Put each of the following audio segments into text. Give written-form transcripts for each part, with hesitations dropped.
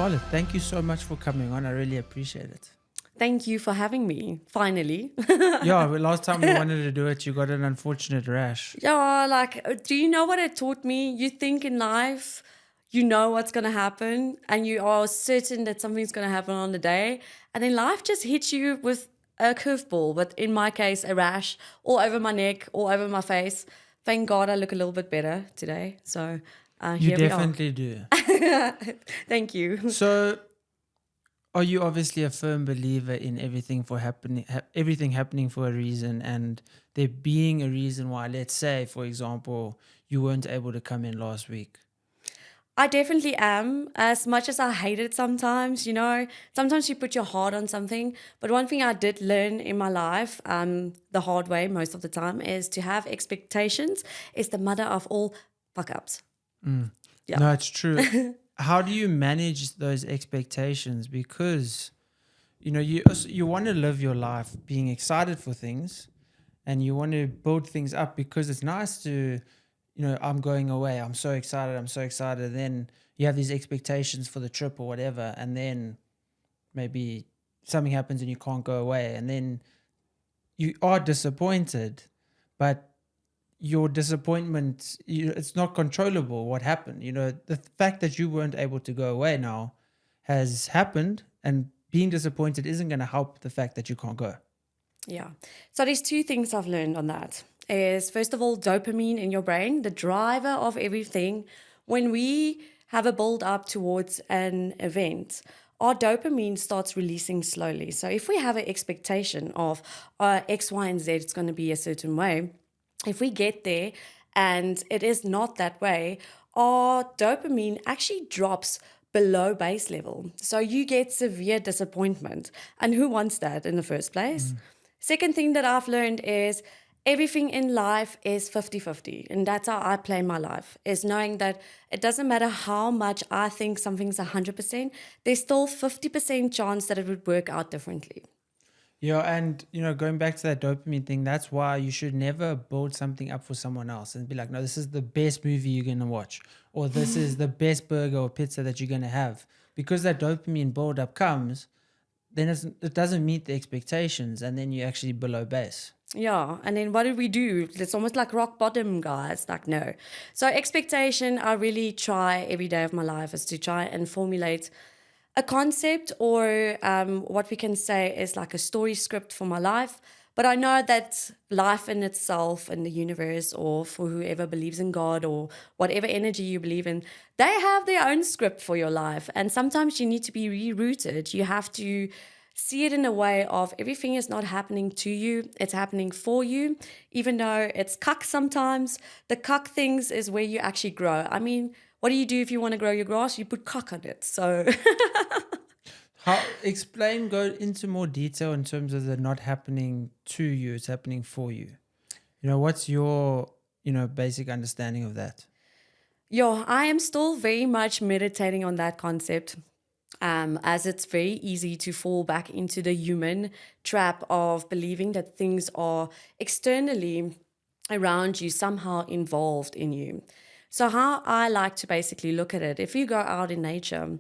Scarlett, thank you so much for coming on. I really appreciate it. Thank you for having me, finally. Yeah, the last time we wanted to do it, you got an unfortunate rash. Yeah, do you know what it taught me? You think in life, you know what's going to happen, and you are certain that something's going to happen on the day. And then life just hits you with a curveball, but in my case, a rash all over my neck, all over my face. Thank God I look a little bit better today. So You here we are. definitely do. Thank you. So, are you obviously a firm believer in everything happening for a reason, and there being a reason why, let's say, for example, you weren't able to come in last week? I definitely am. As much as I hate it sometimes, sometimes you put your heart on something. But one thing I did learn in my life, the hard way most of the time, is to have expectations is the mother of all fuck-ups. Yeah. No, it's true. How do you manage those expectations? Because, you want to live your life being excited for things, and you want to build things up because it's nice to, I'm going away. I'm so excited. Then you have these expectations for the trip or whatever. And then maybe something happens and you can't go away. And then you are disappointed, but your disappointment, it's not controllable what happened. The fact that you weren't able to go away now has happened, and being disappointed isn't going to help the fact that you can't go. Yeah. So there's two things I've learned on that. Is first of all, dopamine in your brain, the driver of everything. When we have a build up towards an event, our dopamine starts releasing slowly. So if we have an expectation of X, Y, and Z, it's going to be a certain way. If we get there and it is not that way, our dopamine actually drops below base level. So you get severe disappointment. And who wants that in the first place? Second thing that I've learned is everything in life is 50-50. And that's how I play my life, is knowing that it doesn't matter how much I think something's 100%, there's still 50% chance that it would work out differently. Yeah, and going back to that dopamine thing, that's why you should never build something up for someone else and be like, no, this is the best movie you're going to watch, or this is the best burger or pizza that you're going to have. Because that dopamine build up comes, then it doesn't meet the expectations, and then you're actually below base. Yeah, and then what do we do? It's almost like rock bottom, guys. Like, no. So expectation, I really try every day of my life is to try and formulate a concept, or what we can say is like a story script for my life. But I know that life in itself and the universe, or for whoever believes in God or whatever energy you believe in, they have their own script for your life. And sometimes you need to be rerouted. You have to see it in a way of everything is not happening to you, it's happening for you. Even though it's cuck sometimes, the cuck things is where you actually grow. I mean, what do you do if you want to grow your grass? You put cuck on it. So go into more detail in terms of the not happening to you, it's happening for you. What's your, basic understanding of that? Yeah, I am still very much meditating on that concept. As it's very easy to fall back into the human trap of believing that things are externally around you, somehow involved in you. So how I like to basically look at it, if you go out in nature,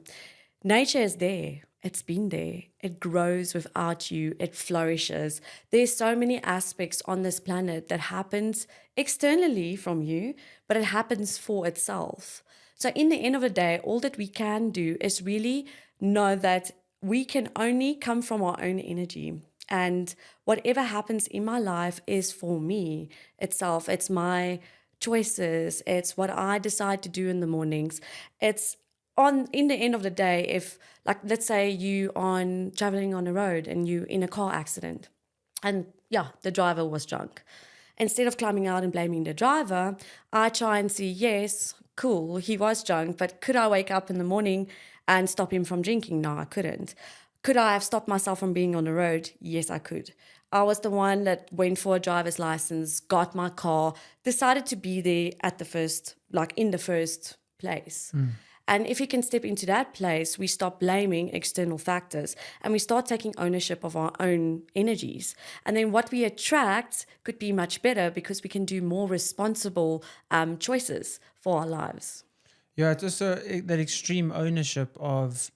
nature is there. It's been there. It grows without you. It flourishes. There's so many aspects on this planet that happens externally from you, but it happens for itself. So in the end of the day, all that we can do is really know that we can only come from our own energy. And whatever happens in my life is for me itself. It's my choices. It's what I decide to do in the mornings. It's in the end of the day, if, like, let's say you on traveling on a road and you in a car accident, and yeah, the driver was drunk. Instead of climbing out and blaming the driver, I try and see, yes, cool, he was drunk, but could I wake up in the morning and stop him from drinking? No, I couldn't. Could I have stopped myself from being on the road? Yes, I could. I was the one that went for a driver's license, got my car, decided to be there at in the first place. And if you can step into that place, we stop blaming external factors and we start taking ownership of our own energies. And then what we attract could be much better because we can do more responsible choices for our lives. Yeah, it's also that extreme ownership of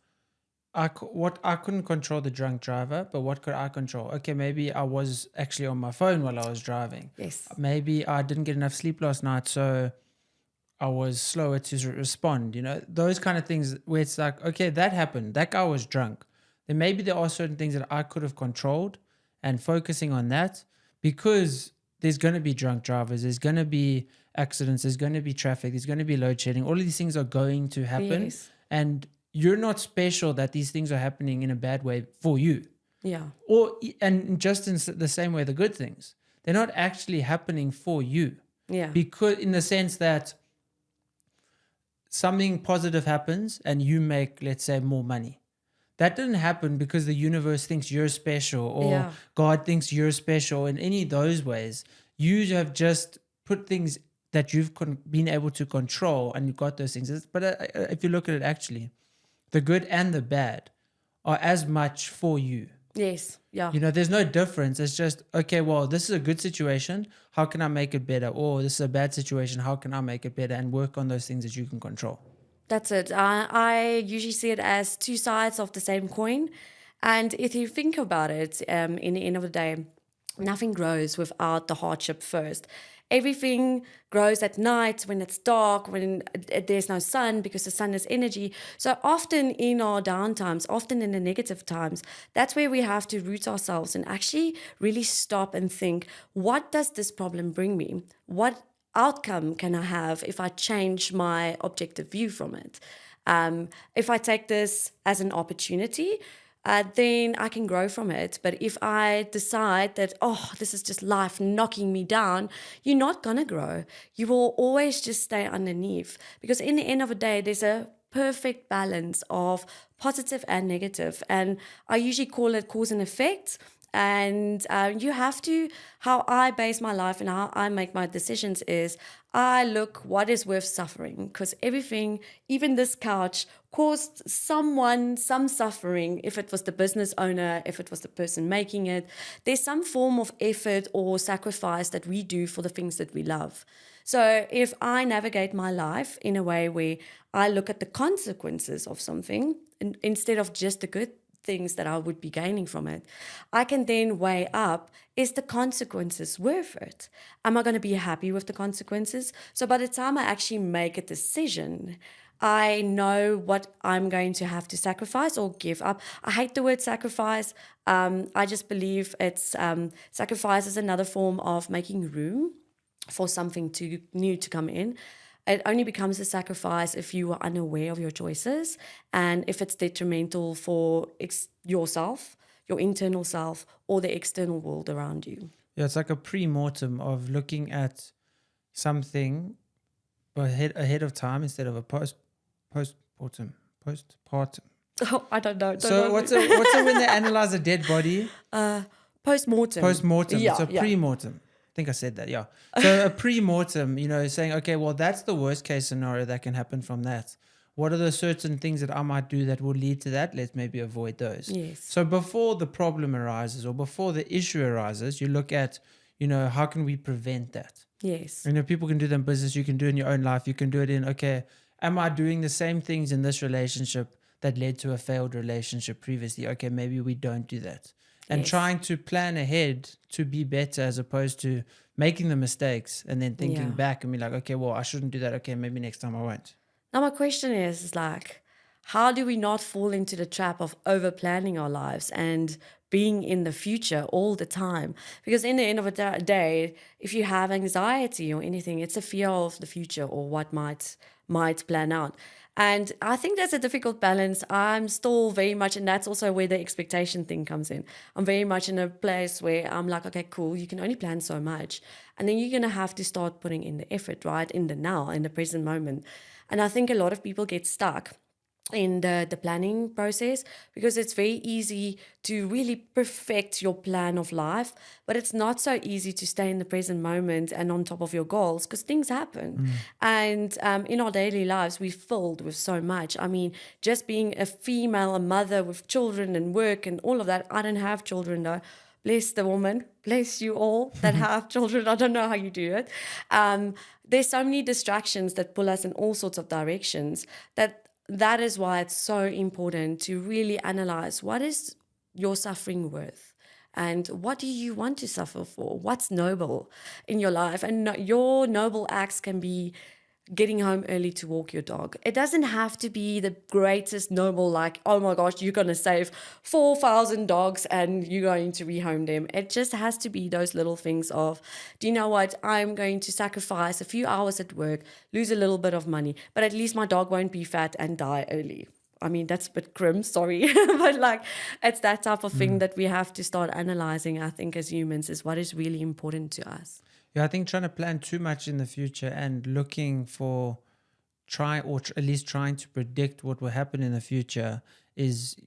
what I couldn't control the drunk driver, but what could I control? Okay, maybe I was actually on my phone while I was driving. Yes. Maybe I didn't get enough sleep last night, so I was slower to respond. Those kind of things where it's like, okay, that happened. That guy was drunk. Then maybe there are certain things that I could have controlled, and focusing on that, because there's going to be drunk drivers, there's going to be accidents, there's going to be traffic, there's going to be load shedding. All of these things are going to happen, Yes. and you're not special that these things are happening in a bad way for you. Yeah. And just in the same way, the good things, they're not actually happening for you. Yeah. Because in the sense that something positive happens and you make, let's say, more money. That didn't happen because the universe thinks you're special, or God thinks you're special in any of those ways. You have just put things that you've been able to control, and you got those things. But if you look at it, actually, the good and the bad are as much for you. Yes. Yeah. There's no difference. It's just, okay, well, this is a good situation. How can I make it better? Or this is a bad situation. How can I make it better? And work on those things that you can control. That's it. I usually see it as two sides of the same coin. And if you think about it, in the end of the day, nothing grows without the hardship first. Everything grows at night when it's dark, when there's no sun, because the sun is energy. So often in our downtimes, often in the negative times, that's where we have to root ourselves and actually really stop and think, what does this problem bring me? What outcome can I have if I change my objective view from it? If I take this as an opportunity, then I can grow from it. But if I decide that, this is just life knocking me down, you're not going to grow. You will always just stay underneath. Because in the end of the day, there's a perfect balance of positive and negative. And I usually call it cause and effect. And you have to, how I base my life and how I make my decisions is I look what is worth suffering, because everything, even this couch, caused someone some suffering. If it was the business owner, if it was the person making it, there's some form of effort or sacrifice that we do for the things that we love. So if I navigate my life in a way where I look at the consequences of something instead of just the good things that I would be gaining from it, I can then weigh up, is the consequences worth it? Am I going to be happy with the consequences? So by the time I actually make a decision, I know what I'm going to have to sacrifice or give up. I hate the word sacrifice. I just believe it's sacrifice is another form of making room for something new to come in. It only becomes a sacrifice if you are unaware of your choices and if it's detrimental for yourself, your internal self, or the external world around you. Yeah, it's like a pre-mortem of looking at something ahead of time instead of a postpartum. Oh, I don't know. So what's it when they analyze a dead body? Postmortem. Postmortem. Yeah, it's a pre-mortem. I think I said that, yeah. So a pre-mortem, saying, okay, well, that's the worst case scenario that can happen from that. What are the certain things that I might do that will lead to that? Let's maybe avoid those. Yes. So before the problem arises or before the issue arises, you look at, how can we prevent that? Yes. People can do that in business. You can do it in your own life. You can do it in, okay, am I doing the same things in this relationship that led to a failed relationship previously? Okay, maybe we don't do that. And trying to plan ahead to be better as opposed to making the mistakes and then thinking back and be like, okay, well, I shouldn't do that. Okay, maybe next time I won't. Now my question is like, how do we not fall into the trap of over planning our lives and being in the future all the time? Because in the end of the day, if you have anxiety or anything, it's a fear of the future or what might plan out. And I think that's a difficult balance. I'm still very much, and that's also where the expectation thing comes in. I'm very much in a place where I'm like, okay, cool, you can only plan so much. And then you're going to have to start putting in the effort, right? In the now, in the present moment. And I think a lot of people get stuck in the planning process because it's very easy to really perfect your plan of life, but it's not so easy to stay in the present moment and on top of your goals because things happen. And in our daily lives, we're filled with so much. I mean, just being a female, a mother with children and work and all of that. I don't have children though. Bless the woman, bless you all that have children. I don't know how you do it. There's so many distractions that pull us in all sorts of directions that that is why it's so important to really analyze what is your suffering worth and what do you want to suffer for? What's noble in your life? And your noble acts can be getting home early to walk your dog. It doesn't have to be the greatest noble, like, oh my gosh, you're going to save 4,000 dogs and you're going to rehome them. It just has to be those little things of, do you know what? I'm going to sacrifice a few hours at work, lose a little bit of money, but at least my dog won't be fat and die early. I mean, that's a bit grim, sorry. But like, it's that type of thing that we have to start analyzing, I think, as humans, is what is really important to us. Yeah, I think trying to plan too much in the future and looking for at least trying to predict what will happen in the future is,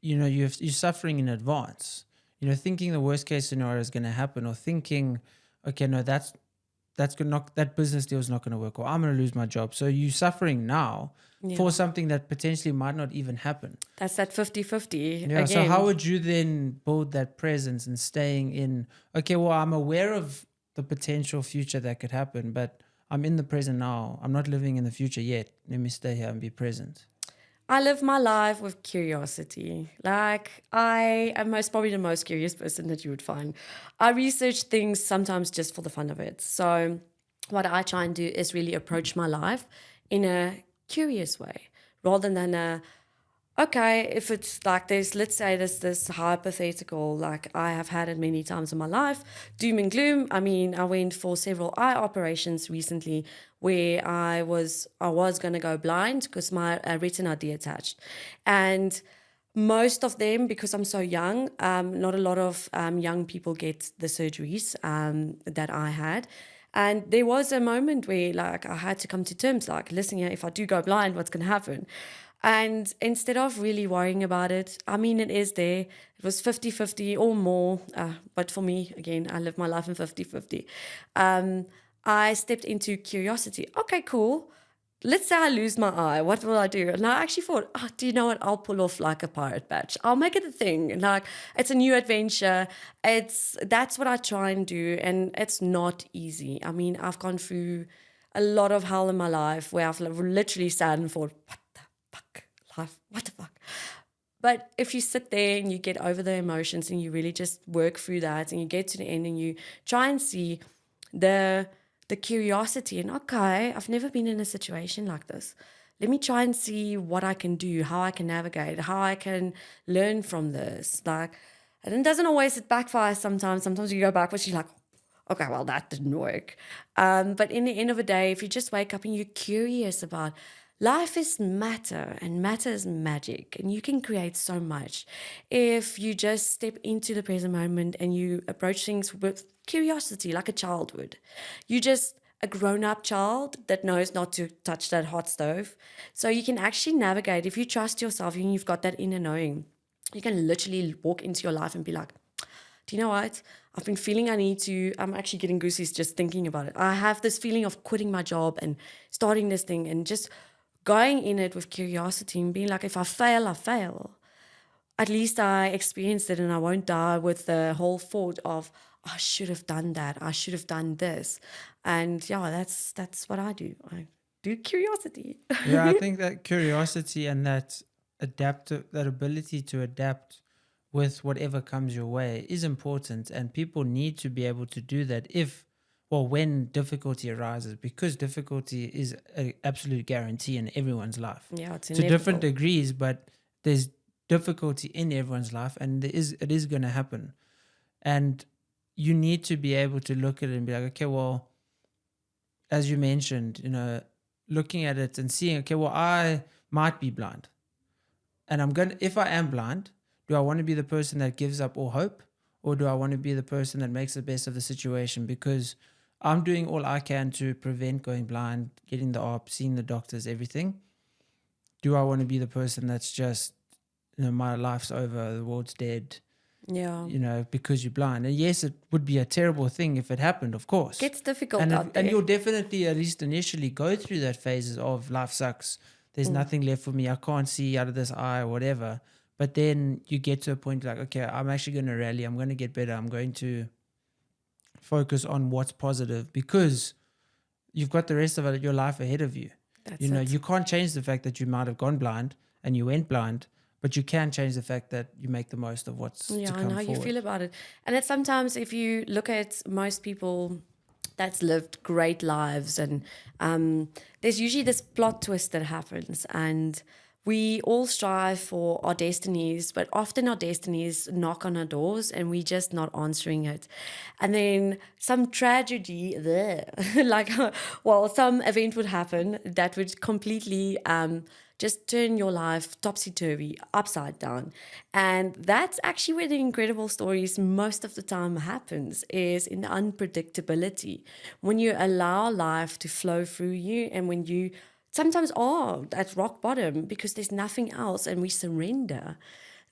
you're suffering in advance. Thinking the worst case scenario is going to happen, or thinking, okay, no, that business deal is not going to work, or I'm going to lose my job. So you're suffering now for something that potentially might not even happen. That's that 50-50 Yeah. again. So how would you then build that presence and staying in, okay, well, I'm aware of the potential future that could happen, but I'm in the present now. I'm not living in the future yet. Let me stay here and be present. I live my life with curiosity. Like, I am probably the most curious person that you would find. I research things sometimes just for the fun of it. So what I try and do is really approach my life in a curious way rather than okay, if it's like let's say there's this hypothetical, like I have had it many times in my life, doom and gloom. I mean, I went for several eye operations recently where I was going to go blind because my retina detached. And most of them, because I'm so young, not a lot of young people get the surgeries that I had. And there was a moment where like I had to come to terms, like, listen here, if I do go blind, what's going to happen? And instead of really worrying about it, I mean, it is there. It was 50-50 or more. But for me, again, I live my life in 50-50. I stepped into curiosity. Okay, cool. Let's say I lose my eye. What will I do? And I actually thought, do you know what? I'll pull off like a pirate badge. I'll make it a thing. Like, it's a new adventure. That's what I try and do. And it's not easy. I mean, I've gone through a lot of hell in my life where I've literally sat and thought, what the fuck? Life, what the fuck? But if you sit there and you get over the emotions and you really just work through that and you get to the end and you try and see the curiosity and, okay, I've never been in a situation like this. Let me try and see what I can do, how I can navigate, how I can learn from this. Like, and it doesn't always, it backfires sometimes. Sometimes you go backwards, you're like, okay, well, that didn't work. But in the end of the day, if you just wake up and you're curious about life is matter and matter is magic, and you can create so much if you just step into the present moment and you approach things with curiosity like a child would. You just a grown-up child that knows not to touch that hot stove. So you can actually navigate. If you trust yourself and you've got that inner knowing, you can literally walk into your life and be like, do you know what? I've been feeling I'm actually getting goosies just thinking about it. I have this feeling of quitting my job and starting this thing and just going in it with curiosity and being like, if I fail, I fail. At least I experienced it and I won't die with the whole thought of, I should have done that. I should have done this. And yeah, that's what I do. I do curiosity. Yeah, I think that curiosity and that ability to adapt with whatever comes your way is important, and people need to be able to do that when difficulty arises, because difficulty is an absolute guarantee in everyone's life. Yeah, it's to inevitable. different degrees, but there's difficulty in everyone's life, and it is going to happen. And you need to be able to look at it and be like, okay, well, as you mentioned, looking at it and seeing, okay, well, I might be blind, and if I am blind, do I want to be the person that gives up all hope, or do I want to be the person that makes the best of the situation? Because I'm doing all I can to prevent going blind, getting the op, seeing the doctors, everything. Do I want to be the person that's just, my life's over, the world's dead, Yeah. because you're blind? And yes, it would be a terrible thing if it happened, of course. It gets difficult and out there. And you'll definitely, at least initially, go through that phases of life sucks. There's nothing left for me. I can't see out of this eye or whatever. But then you get to a point like, okay, I'm actually going to rally. I'm going to get better. I'm going to focus on what's positive, because you've got the rest of your life ahead of you. You know, you can't change the fact that you might have gone blind and you went blind, but you can change the fact that you make the most of what's to come and how forward. you feel about it. And it's sometimes, if you look at most people that's lived great lives, and there's usually this plot twist that happens, and we all strive for our destinies, but often our destinies knock on our doors and we're just not answering it. And then some tragedy there, like, well, some event would happen that would completely just turn your life topsy-turvy, upside down. And that's actually where the incredible stories most of the time happens, is in the unpredictability. When you allow life to flow through you, and when you sometimes are at rock bottom because there's nothing else and we surrender,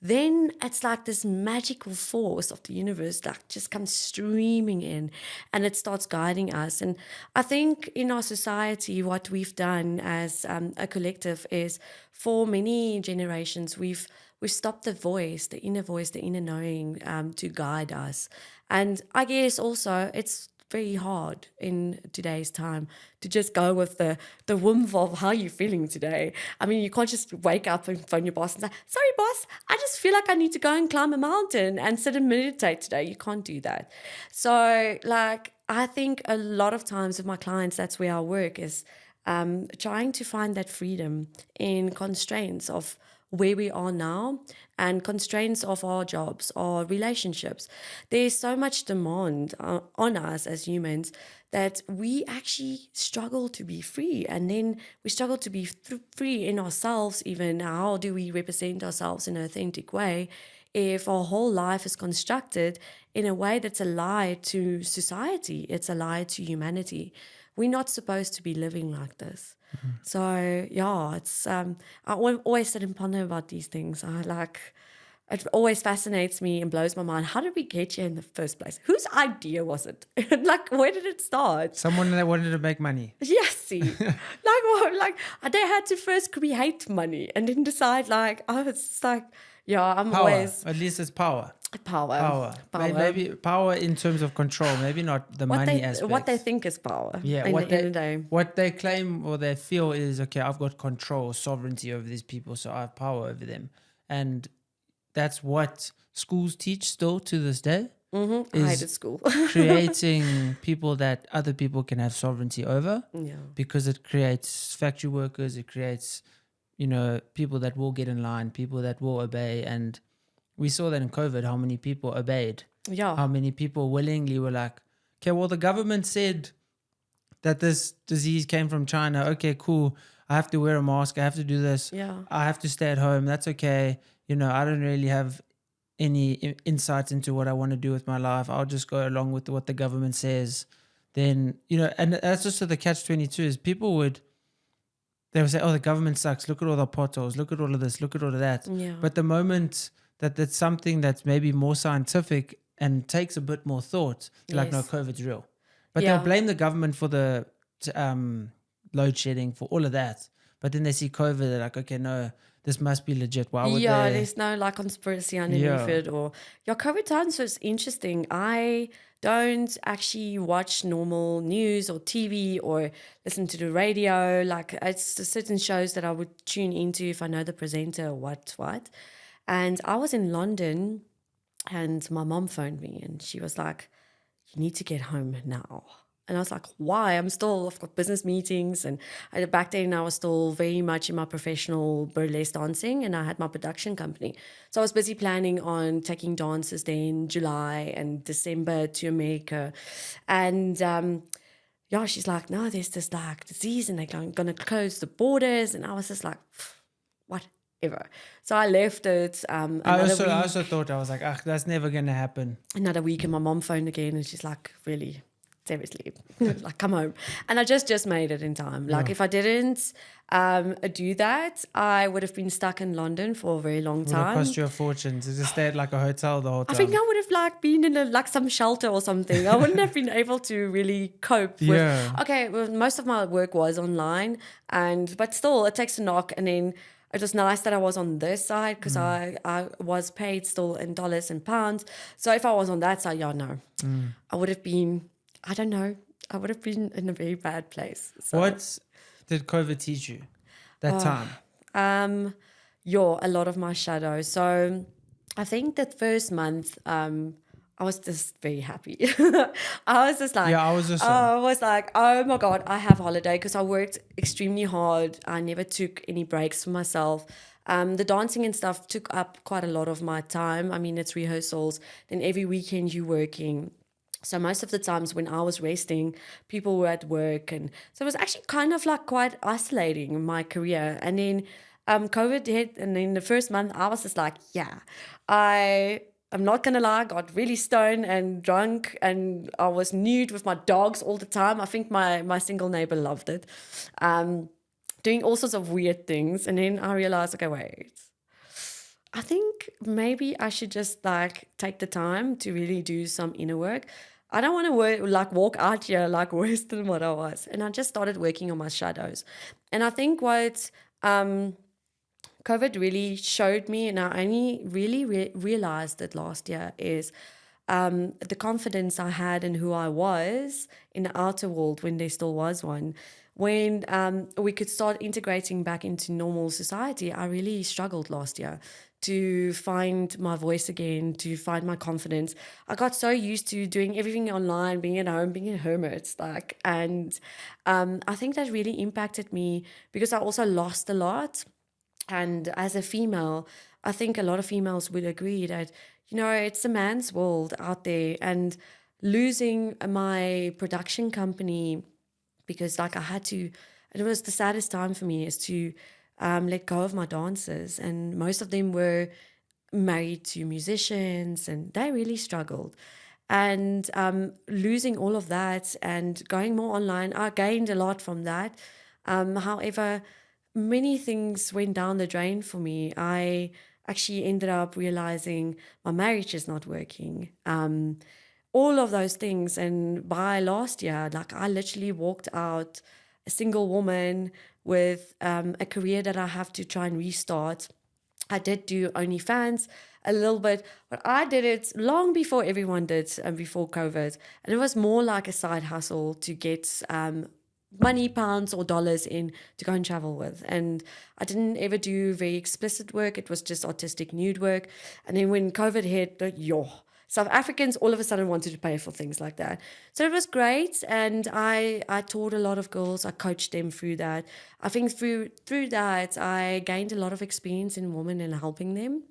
then it's like this magical force of the universe that just comes streaming in and it starts guiding us. And I think in our society, what we've done as a collective is, for many generations, we've stopped the voice, the inner knowing, to guide us. And I guess also it's very hard in today's time to just go with the whim of how you're feeling today. I mean, you can't just wake up and phone your boss and say, sorry, boss, I just feel like I need to go and climb a mountain and sit and meditate today. You can't do that. So, like, I think a lot of times with my clients, that's where I work, is trying to find that freedom in constraints of where we are now and constraints of our jobs, our relationships. There's so much demand on us as humans that we actually struggle to be free. And then we struggle to be free in ourselves even. How do we represent ourselves in an authentic way if our whole life is constructed in a way that's a lie to society? It's a lie to humanity. We're not supposed to be living like this. Mm-hmm. So, yeah, it's I always sit and ponder about these things. It always fascinates me and blows my mind. How did we get here in the first place? Whose idea was it? Like, where did it start? Someone that wanted to make money. Yes, see. like they had to first create money and then decide, like, oh, it's just like, yeah, I'm power. always... At least it's power. Power. Maybe power in terms of control, maybe not the money aspect. What they think is power. Yeah, what what they claim or they feel is, okay, I've got control, sovereignty over these people, so I have power over them. And that's what schools teach still to this day. Mm-hmm. I hated school. Creating people that other people can have sovereignty over. Yeah. Because it creates factory workers, it creates, people that will get in line, people that will obey. And we saw that in COVID, how many people obeyed. Yeah. How many people willingly were like, okay, well, the government said that this disease came from China. Okay, cool. I have to wear a mask. I have to do this. Yeah. I have to stay at home. That's okay. I don't really have any insights into what I want to do with my life. I'll just go along with what the government says. Then, and that's also the catch-22 is they would say, oh, the government sucks. Look at all the potholes. Look at all of this. Look at all of that. Yeah. But the moment that that's something that's maybe more scientific and takes a bit more thought, like, no, COVID's real. But they'll blame the government for the load shedding, for all of that. But then they see COVID, they're like, okay, no, this must be legit. Why would they? There's no like conspiracy underneath it. Or COVID times was interesting. I don't actually watch normal news or TV or listen to the radio. Like, it's certain shows that I would tune into if I know the presenter or what. And I was in London and my mom phoned me and she was like, you need to get home now. And I was like, why? I've got business meetings. And back then I was still very much in my professional burlesque dancing and I had my production company. So I was busy planning on taking dancers there in July and December to America. And she's like, no, there's this like disease and they're going to close the borders. And I was just like, whatever. So I left it. I also thought, I was like, that's never going to happen. Another week and my mom phoned again and she's like, really? Seriously, like, come home. And I just made it in time. Like, if I didn't do that, I would have been stuck in London for a very long time. It would have cost you a fortune to just stay at like a hotel the whole time. I think I would have like been in some shelter or something. I wouldn't have been able to really cope with. Okay, well, most of my work was online, but still, it takes a knock. And then it was nice that I was on this side because I was paid still in dollars and pounds. So if I was on that side, I would have been. I don't know. I would have been in a very bad place. So. did COVID teach you that time? A lot of my shadows. So I think that first month, I was just very happy. I was just like, Yeah, I was also. oh my God, I have holiday because I worked extremely hard. I never took any breaks for myself. The dancing and stuff took up quite a lot of my time. I mean, it's rehearsals. Then every weekend you're working. So most of the times when I was resting, people were at work, and so it was actually kind of like quite isolating in my career. And then COVID hit, and in the first month, I was just like, yeah, I'm not gonna lie, I got really stoned and drunk, and I was nude with my dogs all the time. I think my single neighbor loved it, doing all sorts of weird things. And then I realized, okay, wait. I think maybe I should just like take the time to really do some inner work. I don't want to walk out here like worse than what I was. And I just started working on my shadows. And I think what COVID really showed me, and I only really realized it last year, is the confidence I had in who I was in the outer world when there still was one. When we could start integrating back into normal society, I really struggled last year to find my voice again, to find my confidence. I got so used to doing everything online, being at home, being a hermit, and I think that really impacted me because I also lost a lot. And as a female, I think a lot of females would agree that, it's a man's world out there. And losing my production company, because like I had to, and it was the saddest time for me, is to let go of my dancers. And most of them were married to musicians, and they really struggled. And losing all of that and going more online, I gained a lot from that. However, many things went down the drain for me. I actually ended up realizing my marriage is not working. All of those things. And by last year, like I literally walked out a single woman with a career that I have to try and restart. I did do OnlyFans a little bit, but I did it long before everyone did, before COVID. And it was more like a side hustle to get money, pounds or dollars in to go and travel with. And I didn't ever do very explicit work. It was just artistic nude work. And then when COVID hit, South Africans all of a sudden wanted to pay for things like that. So it was great. And I taught a lot of girls. I coached them through that. I think through that, I gained a lot of experience in women and helping them.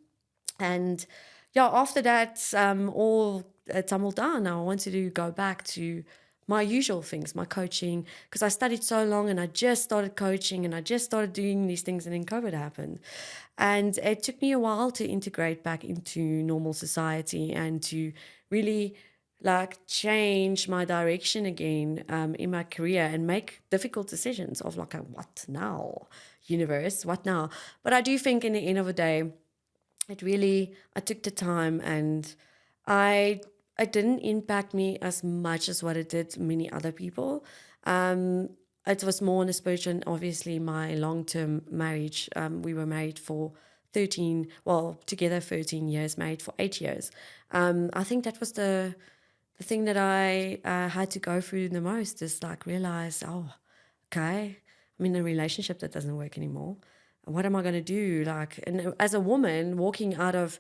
And yeah, after that, all tumbled down. I wanted to go back to my usual things, my coaching, because I studied so long and I just started coaching and I just started doing these things, and then COVID happened. And it took me a while to integrate back into normal society and to really like change my direction again in my career and make difficult decisions of like, what now, universe, what now? But I do think in the end of the day, I took the time, and it didn't impact me as much as what it did many other people. It was more on a spiritual, and obviously my long-term marriage. We were married for together 13 years, married for 8 years. I think that was the thing that I had to go through the most, is like realize, okay, I'm in a relationship that doesn't work anymore. What am I going to do? Like, and as a woman walking out of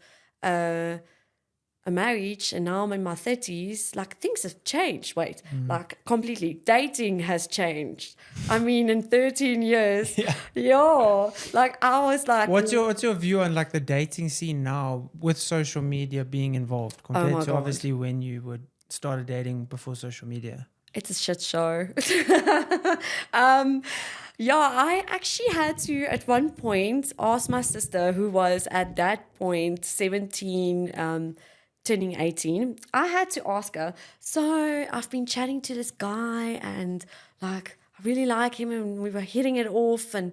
a marriage, and now I'm in my 30s, like things have changed. Like completely. Dating has changed. I mean, in 13 years, like I was like, What's your view on like the dating scene now with social media being involved compared to God. obviously when you would started dating before social media? It's a shit show. I actually had to, at one point, ask my sister, who was at that point 17, turning 18. I had to ask her, so I've been chatting to this guy, and like, I really like him, and we were hitting it off, and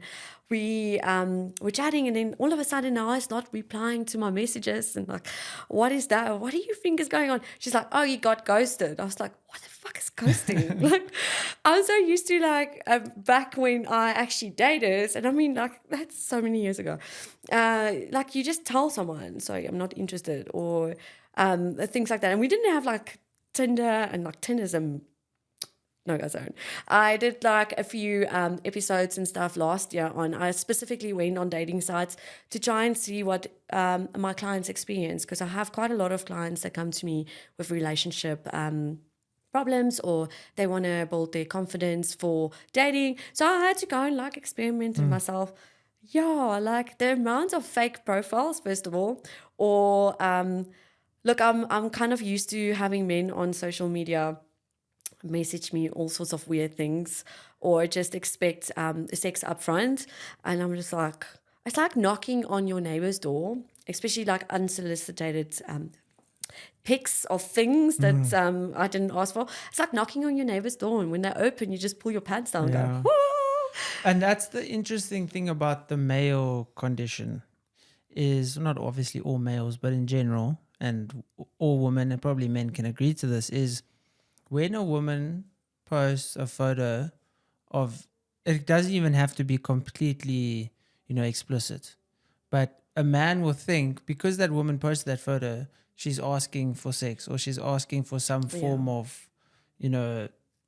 we were chatting, and then all of a sudden now I start replying to my messages, and like, what is that? What do you think is going on? She's like, oh, you got ghosted. I was like, what the fuck is ghosting? Like, I'm so used to like back when I actually dated, and I mean, like, that's so many years ago. Like, you just tell someone, sorry, I'm not interested, or things like that. And we didn't have like Tinder, and like Tinder's No, guys, don't. I did like a few episodes and stuff last year on. I specifically went on dating sites to try and see what my clients experience, because I have quite a lot of clients that come to me with relationship problems, or they want to build their confidence for dating. So I had to go and like experiment with myself. Yeah, like the amount of fake profiles, first of all, or look, I'm kind of used to having men on social media message me all sorts of weird things, or just expect sex up front. And I'm just like, it's like knocking on your neighbor's door, especially like unsolicited pics of things that I didn't ask for. It's like knocking on your neighbor's door, and when they open, you just pull your pants down and Yeah. go, woo! And that's the interesting thing about the male condition, is not obviously all males, but in general, and all women, and probably men can agree to this, is when a woman posts a photo of, it doesn't even have to be completely, explicit, but a man will think, because that woman posted that photo, she's asking for sex, or she's asking for some form of,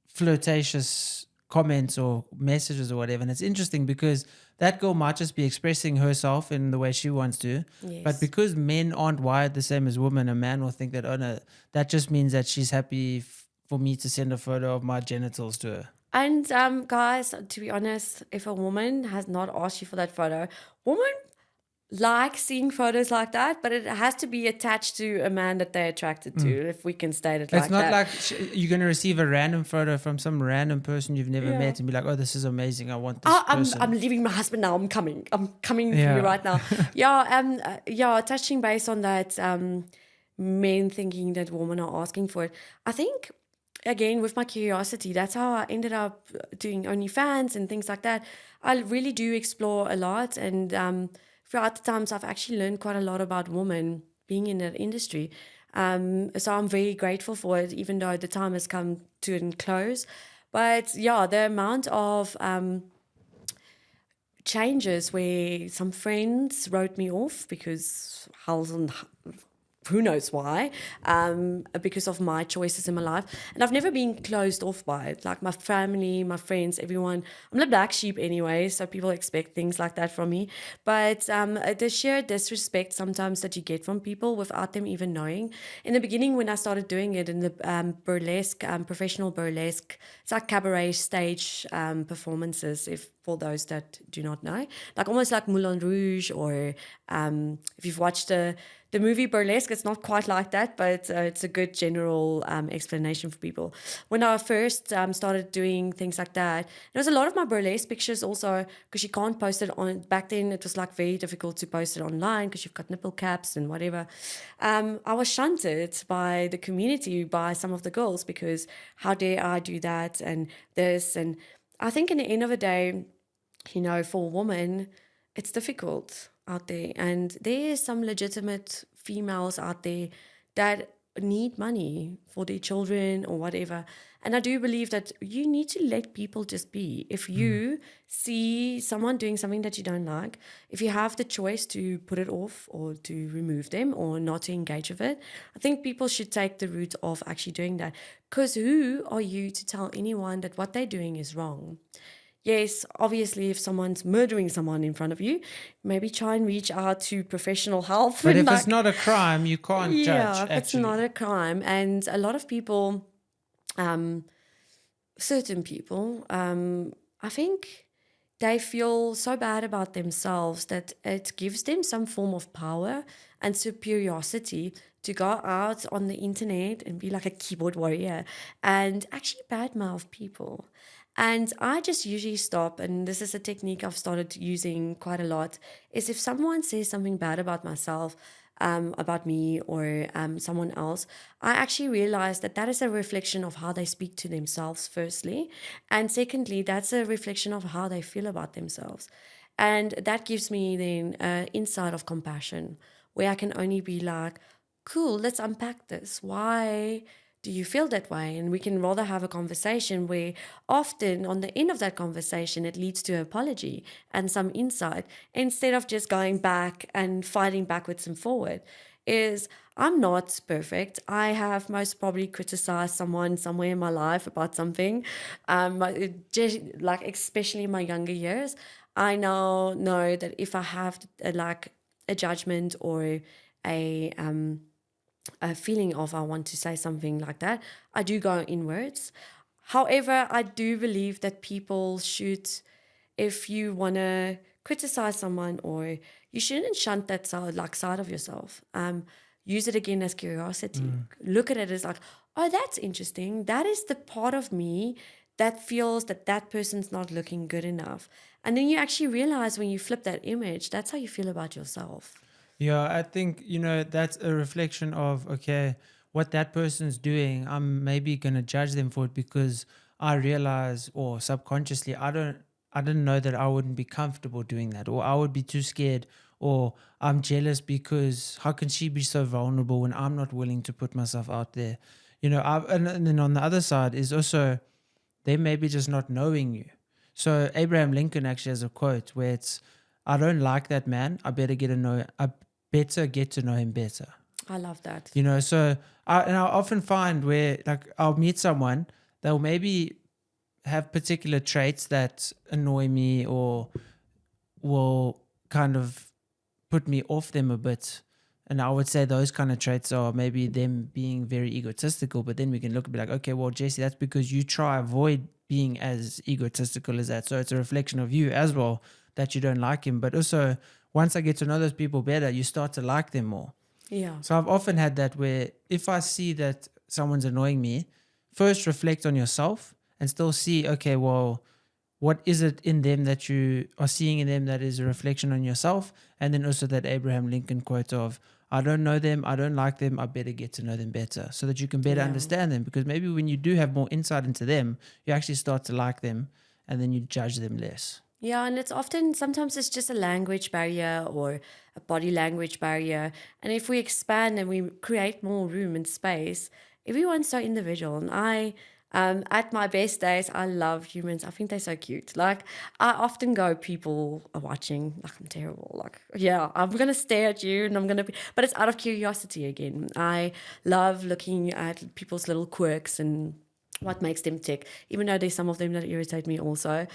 flirtatious comments or messages or whatever. And it's interesting because that girl might just be expressing herself in the way she wants to. Yes. But because men aren't wired the same as women, a man will think that, oh no, that just means that she's happy for me to send a photo of my genitals to her. And guys, to be honest, if a woman has not asked you for that photo, women like seeing photos like that, but it has to be attached to a man that they're attracted to, if we can state it like that. It's not like you're going to receive a random photo from some random person you've never met and be like, oh, this is amazing, I want this person. I'm leaving my husband now. I'm coming for you right now. Touching base on that, men thinking that women are asking for it. I think, again, with my curiosity, that's how I ended up doing OnlyFans and things like that. I really do explore a lot, and throughout the times, I've actually learned quite a lot about women being in that industry. So I'm very grateful for it, even though the time has come to a close. But yeah, the amount of changes where some friends wrote me off because who knows why, because of my choices in my life. And I've never been closed off by it. Like my family, my friends, everyone. I'm the black sheep anyway, so people expect things like that from me. But the sheer disrespect sometimes that you get from people without them even knowing. In the beginning, when I started doing it in the burlesque, professional burlesque, it's like cabaret stage performances, for those that do not know. Like almost like Moulin Rouge, or if you've watched the movie Burlesque, it's not quite like that, but it's a good general explanation for people. When I first started doing things like that, there was a lot of my burlesque pictures also, because you can't post it on, back then it was like very difficult to post it online because you've got nipple caps and whatever. I was shunted by the community, by some of the girls, because how dare I do that and this. And I think in the end of the day, for a woman, it's difficult out there, and there is some legitimate females out there that need money for their children or whatever. And I do believe that you need to let people just be. If you see someone doing something that you don't like, if you have the choice to put it off or to remove them or not to engage with it, I think people should take the route of actually doing that. Because who are you to tell anyone that what they're doing is wrong? Yes, obviously, if someone's murdering someone in front of you, maybe try and reach out to professional help. But if it's not a crime, you can't judge. Yeah, if it's not a crime. And a lot of people, certain people, I think they feel so bad about themselves that it gives them some form of power and superiority to go out on the internet and be like a keyboard warrior and actually badmouth people. And I just usually stop, and this is a technique I've started using quite a lot, is if someone says something bad about myself, about me or someone else, I actually realize that that is a reflection of how they speak to themselves, firstly. And secondly, that's a reflection of how they feel about themselves. And that gives me then an insight of compassion, where I can only be like, cool, let's unpack this. Why do you feel that way? And we can rather have a conversation where often on the end of that conversation, it leads to an apology and some insight, instead of just going back and fighting backwards and forward. Is I'm not perfect. I have most probably criticized someone somewhere in my life about something. Just like especially in my younger years, I now know that if I have like a judgment or a a feeling of I want to say something like that, I do go inwards. However, I do believe that people should, if you want to criticize someone, or you shouldn't shunt that side of yourself. Use it again as curiosity. Look at it as like, oh, that's interesting. That is the part of me that feels that that person's not looking good enough. And then you actually realize when you flip that image, that's how you feel about yourself. Yeah, I think, that's a reflection of, okay, what that person's doing. I'm maybe going to judge them for it because I realize, or subconsciously, I didn't know that I wouldn't be comfortable doing that, or I would be too scared, or I'm jealous because how can she be so vulnerable when I'm not willing to put myself out there? And then on the other side is also they may be just not knowing you. So Abraham Lincoln actually has a quote where it's, I don't like that man. I better get to know him better. I love that. So I often find where like I'll meet someone, they'll maybe have particular traits that annoy me or will kind of put me off them a bit. And I would say those kind of traits are maybe them being very egotistical, but then we can look and be like, okay, well, Jesse, that's because you try avoid being as egotistical as that. So it's a reflection of you as well that you don't like him. But also, once I get to know those people better, you start to like them more. Yeah. So I've often had that where if I see that someone's annoying me, first reflect on yourself and still see, okay, well, what is it in them that you are seeing in them that is a reflection on yourself? And then also that Abraham Lincoln quote of, I don't know them, I don't like them, I better get to know them better so that you can better understand them. Because maybe when you do have more insight into them, you actually start to like them and then you judge them less. Yeah, and sometimes it's just a language barrier or a body language barrier. And if we expand and we create more room and space, everyone's so individual. And at my best days, I love humans. I think they're so cute. Like, I often go, people are watching, like, I'm terrible. Like, yeah, I'm going to stare at you and but it's out of curiosity again. I love looking at people's little quirks and what makes them tick, even though there's some of them that irritate me also.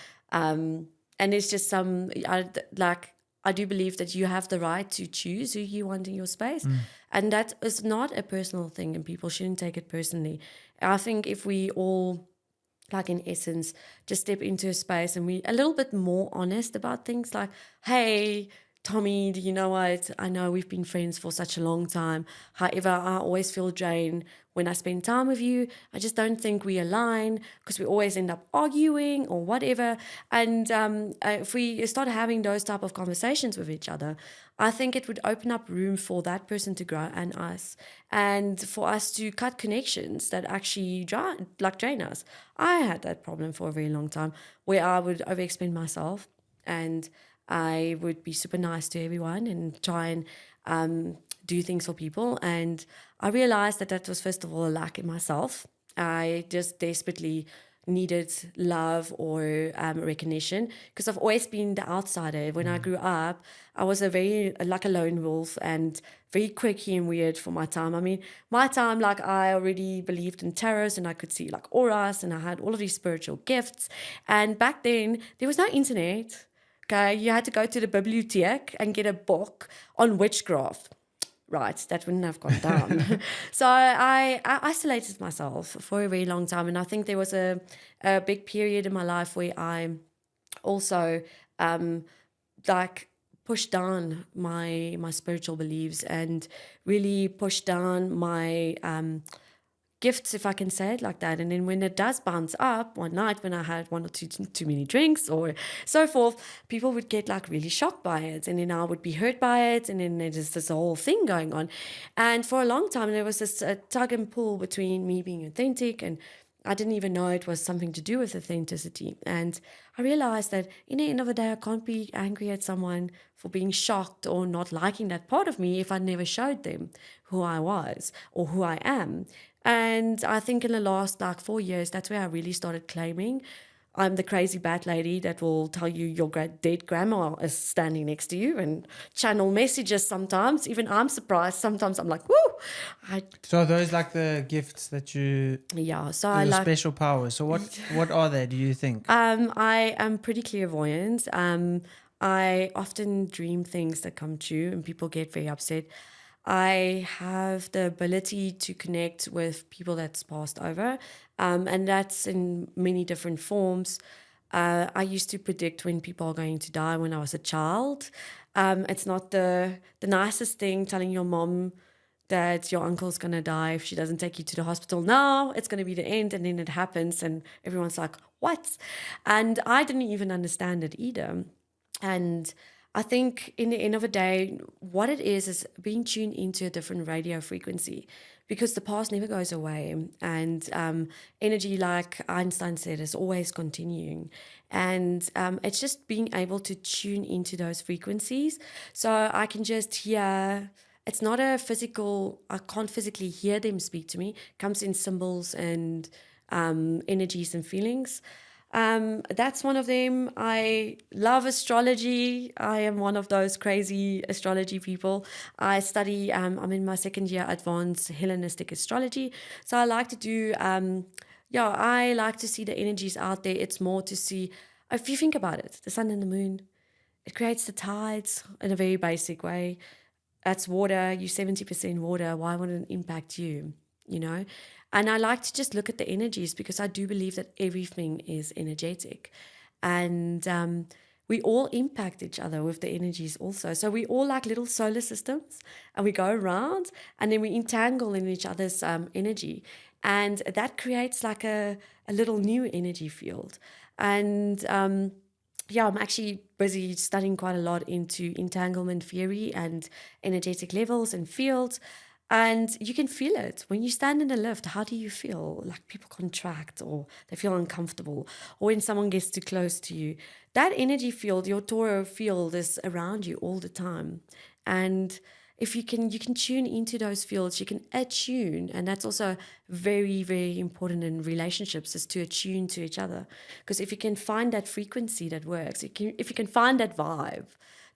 And it's just I do believe that you have the right to choose who you want in your space. And that is not a personal thing and people shouldn't take it personally. I think if we all, like in essence, just step into a space and we a little bit more honest about things like, hey, Tommy, do you know what? I know we've been friends for such a long time. However, I always feel drained when I spend time with you. I just don't think we align because we always end up arguing or whatever. And if we start having those type of conversations with each other, I think it would open up room for that person to grow and us, and for us to cut connections that actually drain us. I had that problem for a very long time where I would overextend myself and I would be super nice to everyone and try and do things for people. And I realized that was, first of all, a lack in myself. I just desperately needed love or recognition because I've always been the outsider. When I grew up, I was like a lone wolf and very quirky and weird for my time. I mean, my time, like, I already believed in tarot and I could see like auras and I had all of these spiritual gifts. And back then, there was no internet. Okay, you had to go to the bibliothèque and get a book on witchcraft. Right, that wouldn't have gone down. So I isolated myself for a very long time. And I think there was a big period in my life where I also pushed down my spiritual beliefs and really pushed down my gifts, if I can say it like that. And then when it does bounce up one night when I had one or two too many drinks or so forth, people would get like really shocked by it, and then I would be hurt by it, and then there's this whole thing going on. And for a long time there was this tug and pull between me being authentic, and I didn't even know it was something to do with authenticity. And I realized that in the end of the day, I can't be angry at someone for being shocked or not liking that part of me if I never showed them who I was or who I am. And I think in the last 4 years, that's where I really started claiming, I'm the crazy bat lady that will tell you your dead grandma is standing next to you and channel messages sometimes. Even I'm surprised. Sometimes I'm like, woo! So are those like the gifts that you, Yeah, so I the like, special powers. So what are they, do you think? I am pretty clairvoyant. I often dream things that come true and people get very upset. I have the ability to connect with people that's passed over, and that's in many different forms. I used to predict when people are going to die when I was a child. It's not the nicest thing telling your mom that your uncle's going to die if she doesn't take you to the hospital now. It's going to be the end. And then it happens, and everyone's like, what? And I didn't even understand it either. And I think in the end of the day, what it is being tuned into a different radio frequency, because the past never goes away. And energy, like Einstein said, is always continuing. And it's just being able to tune into those frequencies. So I can just hear, it's not a physical, I can't physically hear them speak to me. It comes in symbols and energies and feelings. That's one of them. I love astrology. I am one of those crazy astrology people. I study, I'm in my second year advanced Hellenistic astrology. So I like to do, I like to see the energies out there. It's more to see, if you think about it, the sun and the moon, it creates the tides in a very basic way. That's water. You're 70% water. Why wouldn't it impact you? You know? And I like to just look at the energies because I do believe that everything is energetic. And we all impact each other with the energies also. So we all like little solar systems and we go around and then we entangle in each other's energy. And that creates like a little new energy field. And I'm actually busy studying quite a lot into entanglement theory and energetic levels and fields. And you can feel it. When you stand in a lift, how do you feel? Like people contract or they feel uncomfortable. Or when someone gets too close to you. That energy field, your Toro field, is around you all the time. And if you can tune into those fields, you can attune. And that's also very, very important in relationships, is to attune to each other. Because if you can find that frequency that works, if you can find that vibe,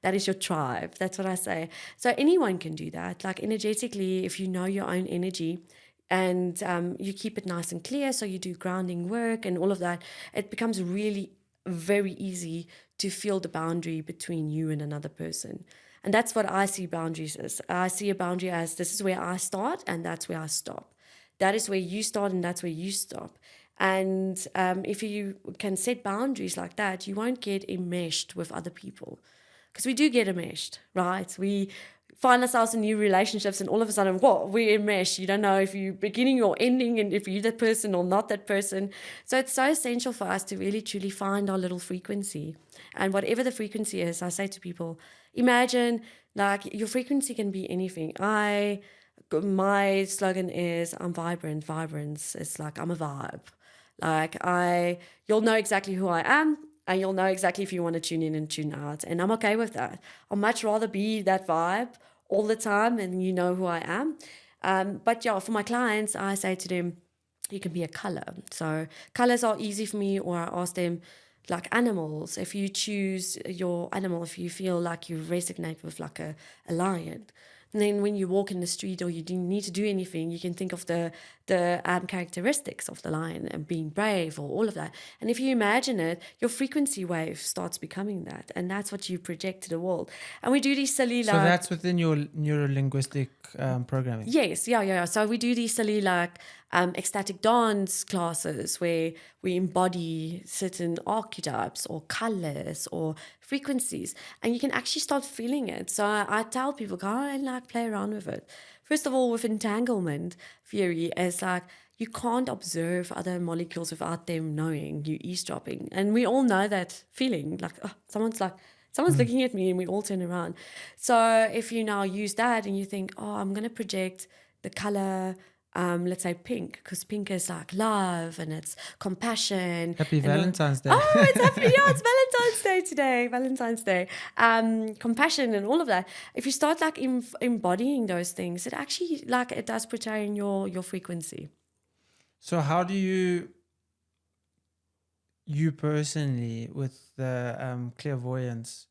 that is your tribe. That's what I say. So anyone can do that. Like energetically, if you know your own energy and you keep it nice and clear, so you do grounding work and all of that, it becomes really very easy to feel the boundary between you and another person. And that's what I see boundaries as. I see a boundary as, this is where I start and that's where I stop. That is where you start and that's where you stop. And if you can set boundaries like that, you won't get enmeshed with other people. Because we do get enmeshed, right? We find ourselves in new relationships and all of a sudden, we're enmeshed. You don't know if you're beginning or ending and if you're that person or not that person. So it's so essential for us to really, truly find our little frequency. And whatever the frequency is, I say to people, imagine like your frequency can be anything. My slogan is, I'm vibrant. Vibrance is like, I'm a vibe. Like you'll know exactly who I am. And you'll know exactly if you want to tune in and tune out. And I'm okay with that. I'd much rather be that vibe all the time and you know who I am. But yeah, for my clients, I say to them, you can be a color. So colors are easy for me, or I ask them, like animals, if you choose your animal, if you feel like you resonate with like a lion, and then when you walk in the street or you need to do anything, you can think of the characteristics of the lion and being brave or all of that. And if you imagine it, your frequency wave starts becoming that. And that's what you project to the world. And we do these silly So that's within your neuro-linguistic programming? Yes, yeah. So we do these silly like ecstatic dance classes where we embody certain archetypes or colors or frequencies, and you can actually start feeling it. So I tell people, go and like play around with it. First of all, with entanglement theory, is like you can't observe other molecules without them knowing you eavesdropping, and we all know that feeling. Like someone's looking at me, and we all turn around. So if you now use that and you think, I'm going to project the color, let's say pink, because pink is like love and it's compassion. Happy Valentine's Day. It's happy. Yeah, it's Valentine's Day today. Valentine's Day. Compassion and all of that. If you start like embodying those things, it actually like it does portray in your frequency. So how do you you personally with the clairvoyance,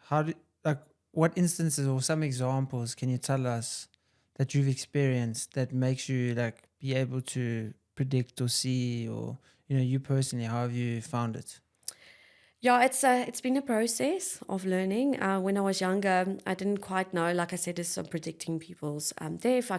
how do like what instances or some examples can you tell us that you've experienced that makes you like be able to predict or see, or you personally, how have you found it? Yeah, it's been a process of learning. When I was younger, I didn't quite know. Like I said, it's predicting people's death.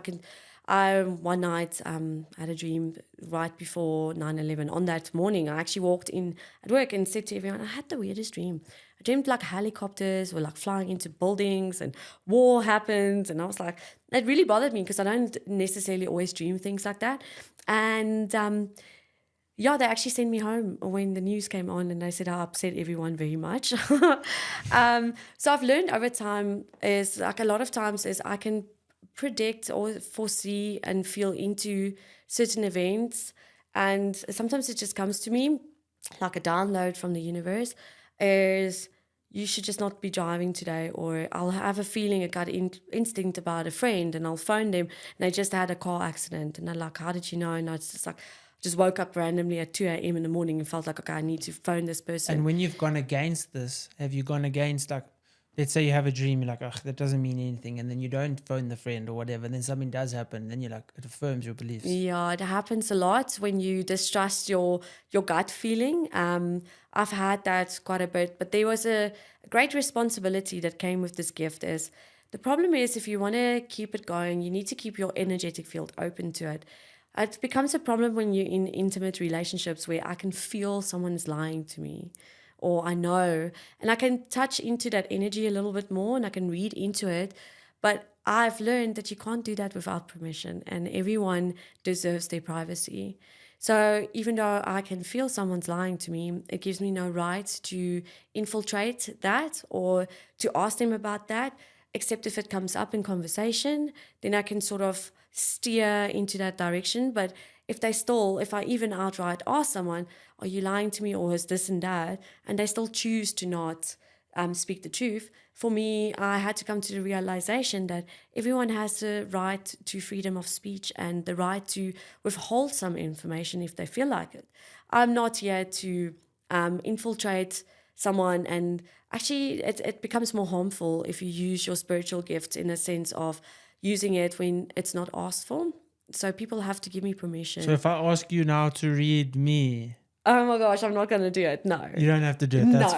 I one night had a dream right before 9/11. On that morning, I actually walked in at work and said to everyone, I had the weirdest dream. I dreamed like helicopters were like flying into buildings and war happened, and I was like, it really bothered me because I don't necessarily always dream things like that, and yeah, they actually sent me home when the news came on, and they said I upset everyone very much. So I've learned over time is like a lot of times is I can predict or foresee and feel into certain events, and sometimes it just comes to me like a download from the universe is you should just not be driving today, or I'll have a feeling, a gut instinct about a friend, and I'll phone them and they just had a car accident, and they're like, how did you know? And it's just like just woke up randomly at 2 a.m. in the morning and felt like, okay, I need to phone this person. And when you've gone against this, have you gone against, like, let's say you have a dream, you're like, ugh, that doesn't mean anything, and then you don't phone the friend or whatever, and then something does happen, then you're like, it affirms your beliefs. Yeah, it happens a lot when you distrust your gut feeling. I've had that quite a bit, but there was a great responsibility that came with this gift. Is the problem is if you want to keep it going, you need to keep your energetic field open to it. It becomes a problem when you're in intimate relationships where I can feel someone's lying to me, or I know, and I can touch into that energy a little bit more and I can read into it. But I've learned that you can't do that without permission, and everyone deserves their privacy. So even though I can feel someone's lying to me, it gives me no right to infiltrate that or to ask them about that, except if it comes up in conversation, then I can sort of steer into that direction. But if I even outright ask someone, are you lying to me, or is this and that, and they still choose to not speak the truth, for me, I had to come to the realization that everyone has the right to freedom of speech and the right to withhold some information if they feel like it. I'm not here to infiltrate someone, and actually it becomes more harmful if you use your spiritual gifts in a sense of using it when it's not asked for. So people have to give me permission. So if I ask you now to read me, oh my gosh, I'm not going to do it. No. you don't have to do it. That's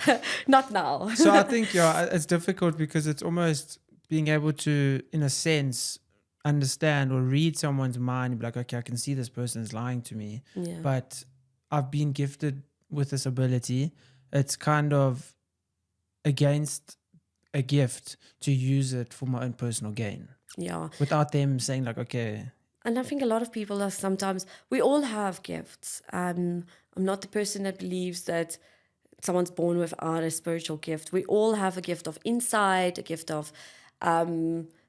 fine. Not now. So I think, yeah, it's difficult because it's almost being able to, in a sense, understand or read someone's mind and be like, okay, I can see this person is lying to me. Yeah. But I've been gifted with this ability. It's kind of against a gift to use it for my own personal gain. Yeah. Without them saying like, okay. And I think a lot of people are sometimes, we all have gifts. I'm not the person that believes that someone's born without a spiritual gift. We all have a gift of insight, a gift of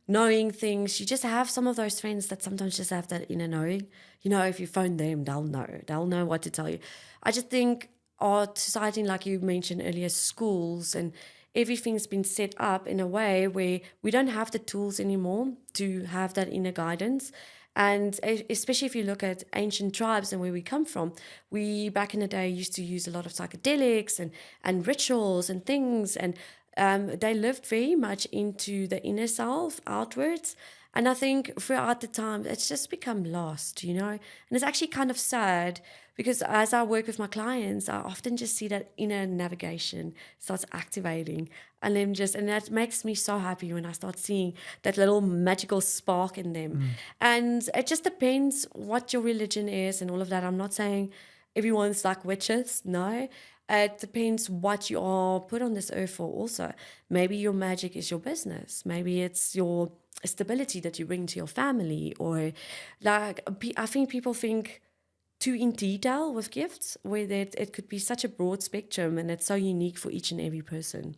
knowing things. You just have some of those friends that sometimes just have that inner knowing. You know, if you phone them, they'll know what to tell you. I just think our society, like you mentioned earlier, schools and everything's been set up in a way where we don't have the tools anymore to have that inner guidance. And especially if you look at ancient tribes and where we come from, we back in the day used to use a lot of psychedelics and rituals and things, and they lived very much into the inner self outwards. And I think throughout the time, it's just become lost, you know? And it's actually kind of sad because as I work with my clients, I often just see that inner navigation starts activating. And that makes me so happy when I start seeing that little magical spark in them. And it just depends what your religion is and all of that. I'm not saying everyone's like witches, no. It depends what you are put on this earth for also. Maybe your magic is your business. Maybe it's your stability that you bring to your family. Or like, I think people think too in detail with gifts, where it could be such a broad spectrum and it's so unique for each and every person.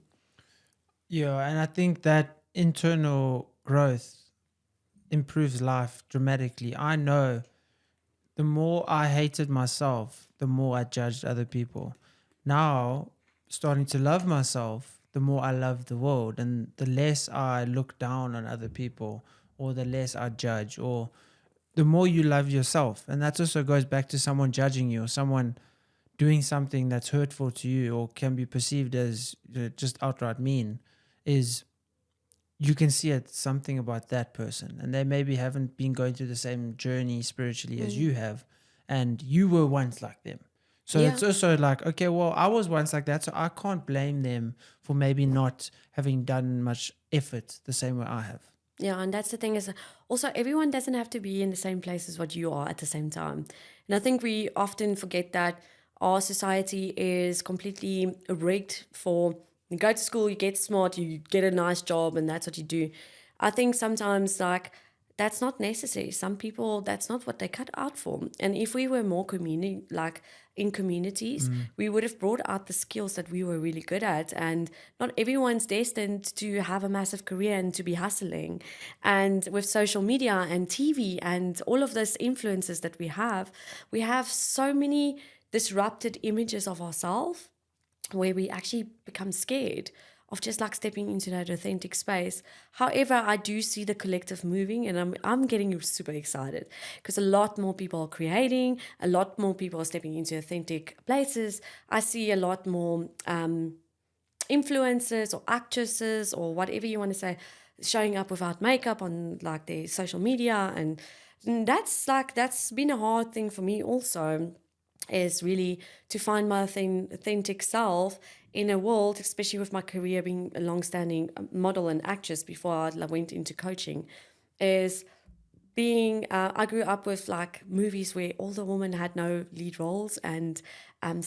Yeah, and I think that internal growth improves life dramatically. I know the more I hated myself, the more I judged other people. Now, starting to love myself, the more I love the world, and the less I look down on other people, or the less I judge, or the more you love yourself, and that also goes back to someone judging you or someone doing something that's hurtful to you or can be perceived as just outright mean, is you can see it's something about that person, and they maybe haven't been going through the same journey spiritually as you have, and you were once like them. So Yeah. it's also like, okay, well, I was once like that, so I can't blame them for maybe not having done much effort the same way I have. Yeah, and that's the thing is also everyone doesn't have to be in the same place as what you are at the same time. And I think we often forget that our society is completely rigged for you go to school, you get smart, you get a nice job, and that's what you do. I think sometimes like that's not necessary. Some people that's not what they cut out for. And if we were more community like in communities, we would have brought out the skills that we were really good at. And not everyone's destined to have a massive career and to be hustling. And with social media and TV and all of those influences that we have so many disrupted images of ourselves where we actually become scared of just like stepping into that authentic space. However, I do see the collective moving, and I'm getting super excited because a lot more people are creating, a lot more people are stepping into authentic places. I see a lot more influencers or actresses or whatever you want to say showing up without makeup on like their social media, and that's been a hard thing for me also, is really to find my authentic self in a world, especially with my career being a long-standing model and actress before I went into coaching, is being I grew up with like movies where all the women had no lead roles and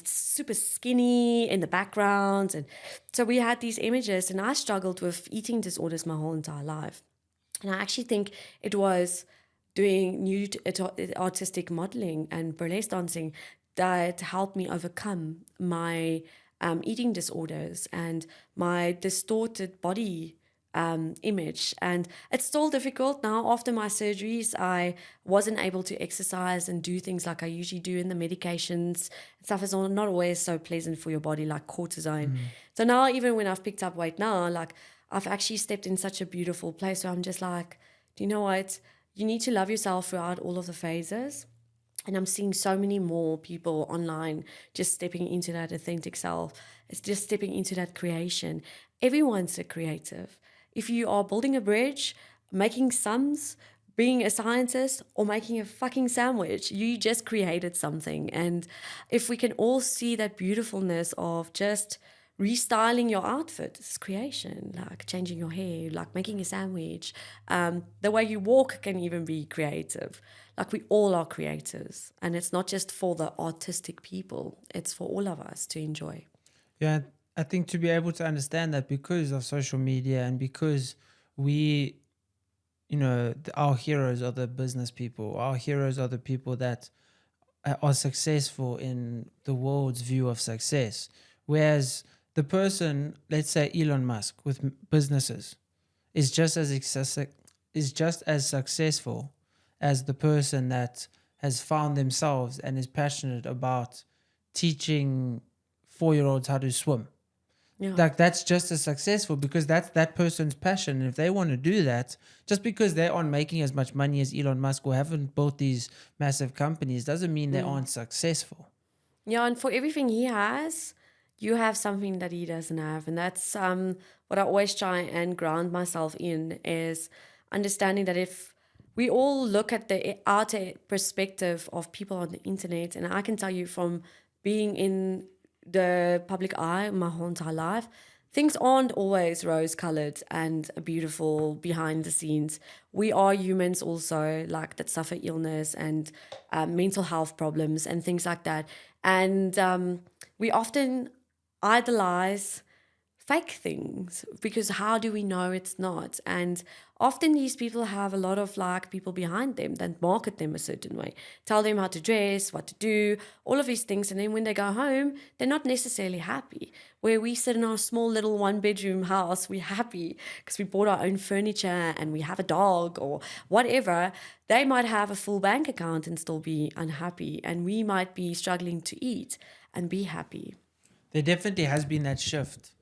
super skinny in the background, and so we had these images, and I struggled with eating disorders my whole entire life. And I actually think it was doing new artistic modeling and burlesque dancing that helped me overcome my eating disorders and my distorted body image. And it's still difficult now. After my surgeries, I wasn't able to exercise and do things like I usually do, in the medications. Stuff is not always so pleasant for your body, like cortisone. So now, even when I've picked up weight now, like I've actually stepped in such a beautiful place where I'm just like, do you know what? You need to love yourself throughout all of the phases. And I'm seeing so many more people online just stepping into that authentic self. It's just stepping into that creation. Everyone's a creative. If you are building a bridge, making sums, being a scientist, or making a fucking sandwich, you just created something. And if we can all see that beautifulness of just restyling your outfit, it's creation, like changing your hair, like making a sandwich. The way you walk can even be creative. Like we all are creators, and it's not just for the artistic people, it's for all of us to enjoy. Yeah, I think to be able to understand that because of social media and because we, our heroes are the business people, our heroes are the people that are successful in the world's view of success. Whereas the person, let's say Elon Musk with businesses, is just as successful as the person that has found themselves and is passionate about teaching 4-year-olds how to swim. Yeah. Like that's just as successful because that's that person's passion. And if they want to do that, just because they aren't making as much money as Elon Musk or haven't built these massive companies, doesn't mean they aren't successful. Yeah, and for everything he has, you have something that he doesn't have. And that's what I always try and ground myself in, is understanding that if we all look at the outer perspective of people on the internet, and I can tell you from being in the public eye my whole entire life, things aren't always rose-colored and beautiful behind the scenes. We are humans also, like that suffer illness and mental health problems and things like that. And we often idolize fake things because how do we know it's not? And often these people have a lot of like people behind them that market them a certain way, tell them how to dress, what to do, all of these things. And then when they go home, they're not necessarily happy. Where we sit in our small little 1-bedroom house, we're happy because we bought our own furniture and we have a dog or whatever. They might have a full bank account and still be unhappy. And we might be struggling to eat and be happy. There definitely has been that shift,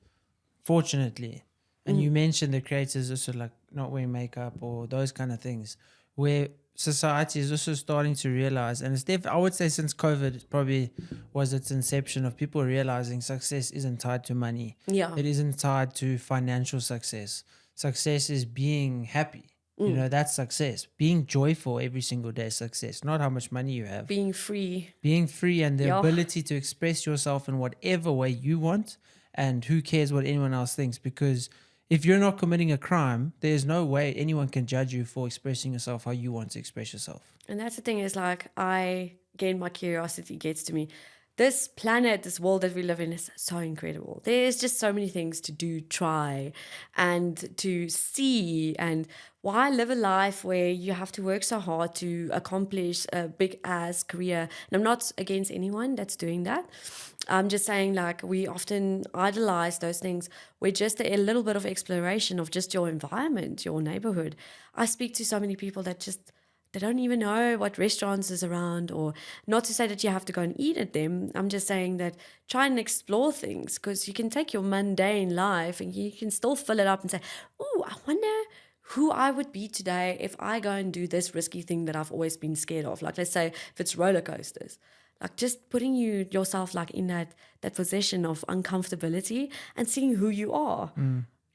fortunately. And you mentioned the creators also like not wearing makeup or those kind of things, where society is also starting to realize, and I would say since COVID, it probably was its inception of people realizing success isn't tied to money. Yeah. It isn't tied to financial success. Success is being happy. You know, that's success. Being joyful every single day is success, not how much money you have. Being free. Being free and the Yeah. ability to express yourself in whatever way you want, and who cares what anyone else thinks, because if you're not committing a crime, there's no way anyone can judge you for expressing yourself how you want to express yourself. And that's the thing is like, again, my curiosity gets to me. This planet, this world that we live in is so incredible. There's just so many things to do, try, and to see. And why live a life where you have to work so hard to accomplish a big ass career? And I'm not against anyone that's doing that. I'm just saying, like, we often idolize those things where just a little bit of exploration of just your environment, your neighborhood. I speak to so many people that just, they don't even know what restaurants is around, or not to say that you have to go and eat at them. I'm just saying that try and explore things, because you can take your mundane life and you can still fill it up and say, oh, I wonder who I would be today if I go and do this risky thing that I've always been scared of. Like, let's say if it's roller coasters, like just putting yourself like in that position of uncomfortability and seeing who you are.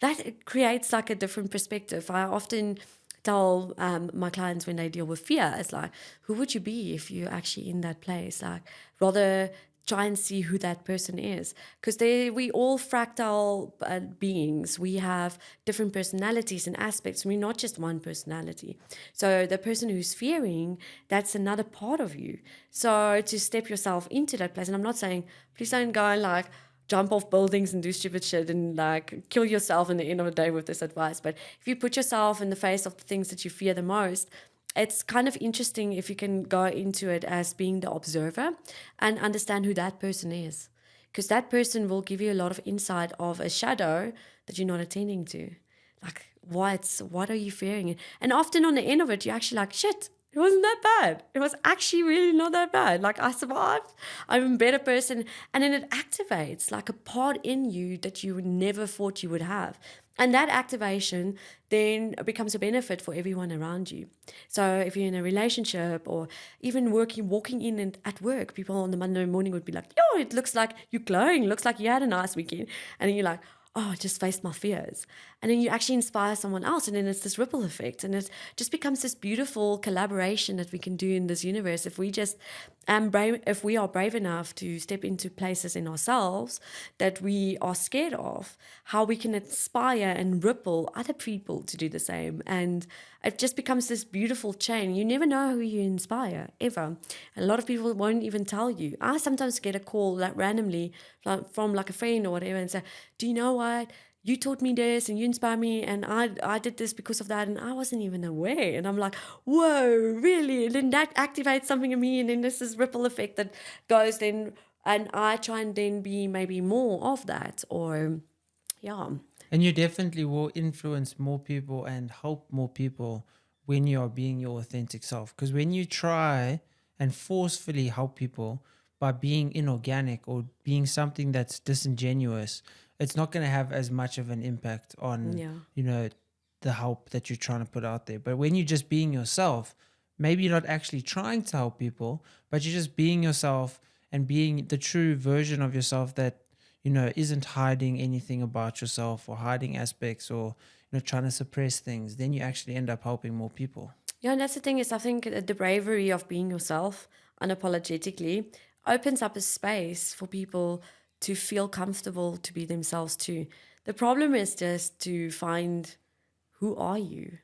That creates like a different perspective. I often tell my clients when they deal with fear, it's like, who would you be if you're actually in that place? Like, rather try and see who that person is, because we all fractal beings. We have different personalities and aspects. We're not just one personality. So the person who's fearing, that's another part of you. So to step yourself into that place, and I'm not saying please don't go and like jump off buildings and do stupid shit and like kill yourself in the end of the day with this advice. But if you put yourself in the face of the things that you fear the most, it's kind of interesting if you can go into it as being the observer and understand who that person is. Because that person will give you a lot of insight of a shadow that you're not attending to. Like, what are you fearing? And often on the end of it, you're actually like, shit, it wasn't that bad. It was actually really not that bad. Like, I survived. I'm a better person. And then it activates like a part in you that you never thought you would have. And that activation then becomes a benefit for everyone around you. So if you're in a relationship or even walking in and at work, people on the Monday morning would be like, yo, it looks like you're glowing. Looks like you had a nice weekend. And then you're like, oh, I just faced my fears. And then you actually inspire someone else. And then it's this ripple effect. And it just becomes this beautiful collaboration that we can do in this universe. If we just if we are brave enough to step into places in ourselves that we are scared of, how we can inspire and ripple other people to do the same. And it just becomes this beautiful chain. You never know who you inspire, ever. A lot of people won't even tell you. I sometimes get a call like randomly from like a friend or whatever and say, do you know what? You taught me this and you inspired me and I did this because of that and I wasn't even aware. And I'm like, whoa, really? And then that activates something in me and then this is ripple effect that goes then, and I try and then be maybe more of that, or yeah. And you definitely will influence more people and help more people when you are being your authentic self. Because when you try and forcefully help people by being inorganic or being something that's disingenuous, it's not going to have as much of an impact on, you know, the help that you're trying to put out there. But when you're just being yourself, maybe you're not actually trying to help people, but you're just being yourself and being the true version of yourself that, you know, isn't hiding anything about yourself or hiding aspects or, you know, trying to suppress things, then you actually end up helping more people. Yeah, and that's the thing is I think the bravery of being yourself unapologetically opens up a space for people to feel comfortable to be themselves too. The problem is just to find who are you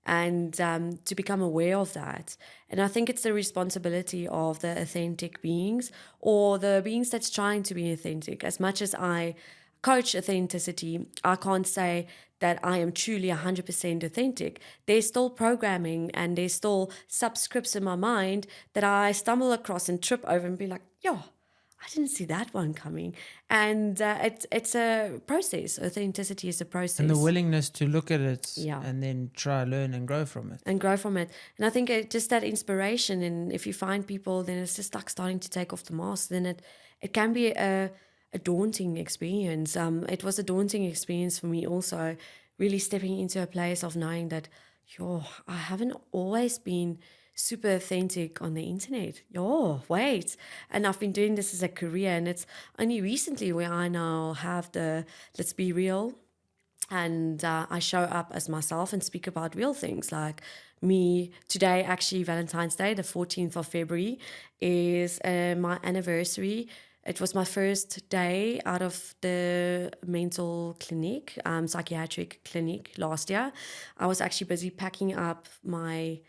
and to become aware of that. And I think it's the responsibility of the authentic beings or the beings that's trying to be authentic. As much as I coach authenticity, I can't say that I am truly 100% authentic. There's still programming and there's still subscripts in my mind that I stumble across and trip over and be like, yo, I didn't see that one coming. And it's a process. Authenticity is a process. And the willingness to look at it Yeah. and then try, learn and grow from it. And grow from it. And I think just that inspiration, and if you find people, then it's just like starting to take off the mask. Then it can be a daunting experience. It was a daunting experience for me also, really stepping into a place of knowing that, I haven't always been super authentic on the internet. Oh, wait. And I've been doing this as a career, and it's only recently where I now have the let's be real. And I show up as myself and speak about real things like me. Today, actually, Valentine's Day, the 14th of February, is my anniversary. It was my first day out of the mental clinic, psychiatric clinic last year. I was actually busy packing up my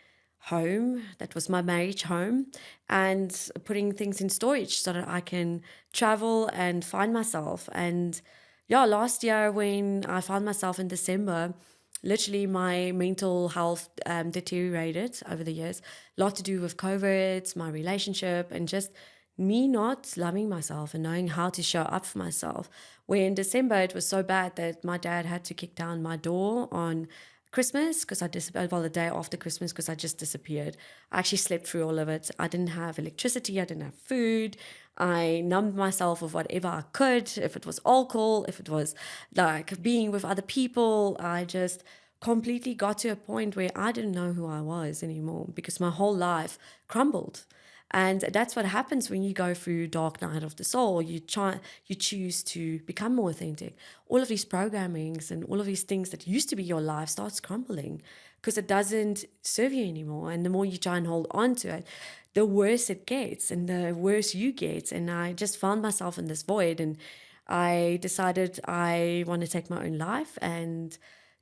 home, that was my marriage home, and putting things in storage so that I can travel and find myself. And yeah, last year when I found myself in December, literally my mental health deteriorated over the years. A lot to do with COVID, my relationship, and just me not loving myself and knowing how to show up for myself. Where in December it was so bad that my dad had to kick down my door on Christmas because I disappeared. Well, the day after Christmas because I just disappeared. I actually slept through all of it. I didn't have electricity. I didn't have food. I numbed myself with whatever I could. If it was alcohol, if it was like being with other people, I just completely got to a point where I didn't know who I was anymore because my whole life crumbled. And that's what happens when you go through dark night of the soul. You choose to become more authentic. All of these programmings and all of these things that used to be your life starts crumbling because it doesn't serve you anymore. And the more you try and hold on to it, the worse it gets and the worse you get. And I just found myself in this void, and I decided I want to take my own life and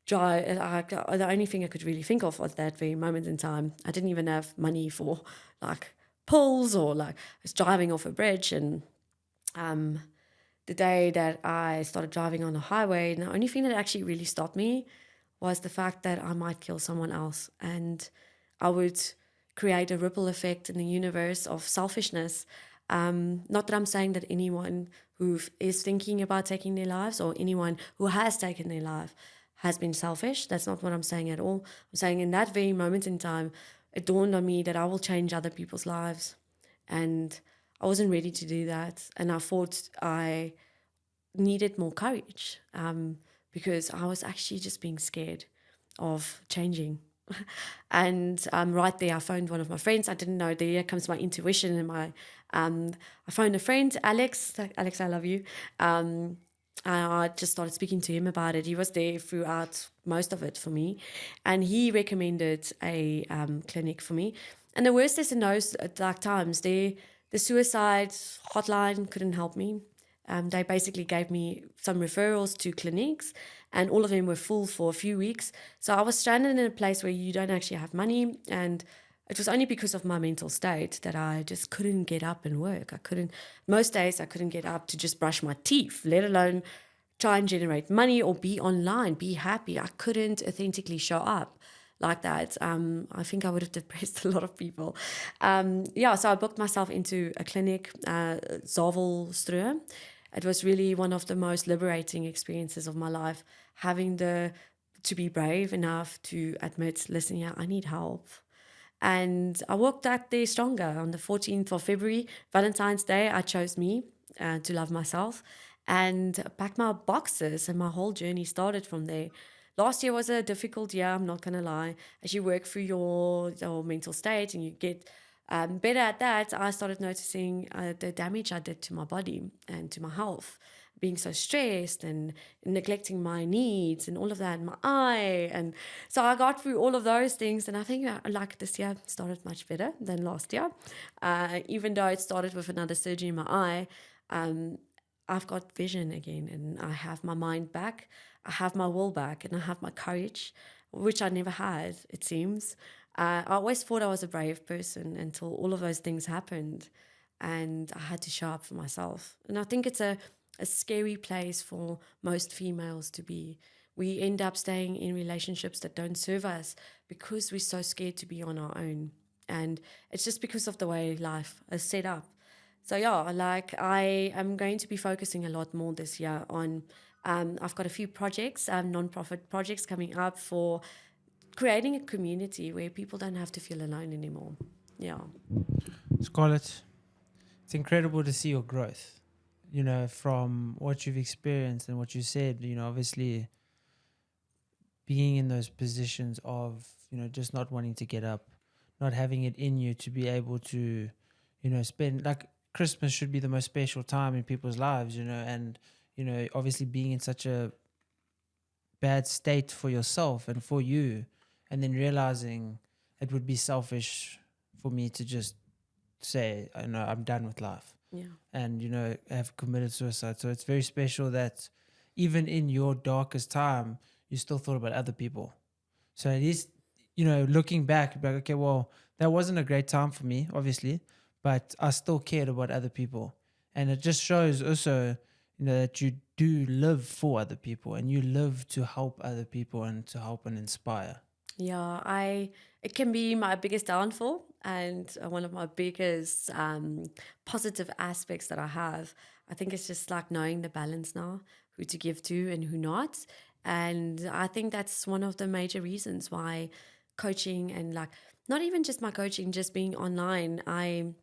try. The only thing I could really think of at that very moment in time, I didn't even have money for like pulls, or like I was driving off a bridge. And the day that I started driving on the highway, the only thing that actually really stopped me was the fact that I might kill someone else, and I would create a ripple effect in the universe of selfishness. Not that I'm saying that anyone who is thinking about taking their lives or anyone who has taken their life has been selfish. That's not what I'm saying at all. I'm saying in that very moment in time, it dawned on me that I will change other people's lives. And I wasn't ready to do that. And I thought I needed more courage because I was actually just being scared of changing. And right there, I phoned one of my friends. I didn't know. There comes my intuition and my. I phoned a friend, Alex. Alex, I love you. I just started speaking to him about it. He was there throughout most of it for me, and he recommended a clinic for me. And the worst is in those dark times, the suicide hotline couldn't help me. They basically gave me some referrals to clinics, and all of them were full for a few weeks. So I was stranded in a place where you don't actually have money, and it was only because of my mental state that I just couldn't get up and work. Most days I couldn't get up to just brush my teeth, let alone try and generate money or be online, be happy. I couldn't authentically show up like that. I think I would have depressed a lot of people. So I booked myself into a clinic, Zavelström. It was really one of the most liberating experiences of my life, having to be brave enough to admit, listen, yeah, I need help. And I walked out there stronger. On the 14th of February, Valentine's Day, I chose me to love myself and packed my boxes, and my whole journey started from there. Last year was a difficult year, I'm not going to lie. As you work through your mental state and you get better at that, I started noticing the damage I did to my body and to my health, being so stressed and neglecting my needs and all of that, my eye. And so I got through all of those things. And I think like this year started much better than last year. Even though it started with another surgery in my eye, I've got vision again, and I have my mind back. I have my will back, and I have my courage, which I never had, it seems. I always thought I was a brave person until all of those things happened, and I had to show up for myself. And I think it's a scary place for most females to be. We end up staying in relationships that don't serve us because we're so scared to be on our own. And it's just because of the way life is set up. So yeah, like I am going to be focusing a lot more this year on, I've got a few projects, non-profit projects coming up for creating a community where people don't have to feel alone anymore. Yeah. Scarlett, it's incredible to see your growth, from what you've experienced and what you said, obviously being in those positions of, just not wanting to get up, not having it in you to be able to, spend, like, Christmas should be the most special time in people's lives, and, obviously being in such a bad state for yourself and for you, and then realizing it would be selfish for me to just say, no, I'm done with life. Yeah. And, have committed suicide. So it's very special that even in your darkest time, you still thought about other people. So at least, looking back, you'd be like, okay, well, that wasn't a great time for me, obviously, but I still cared about other people. And it just shows also, that you do live for other people and you live to help other people and to help and inspire. Yeah, it can be my biggest downfall and one of my biggest positive aspects that I have. I think it's just like knowing the balance now, who to give to and who not. And I think that's one of the major reasons why coaching and like not even just my coaching, just being online, I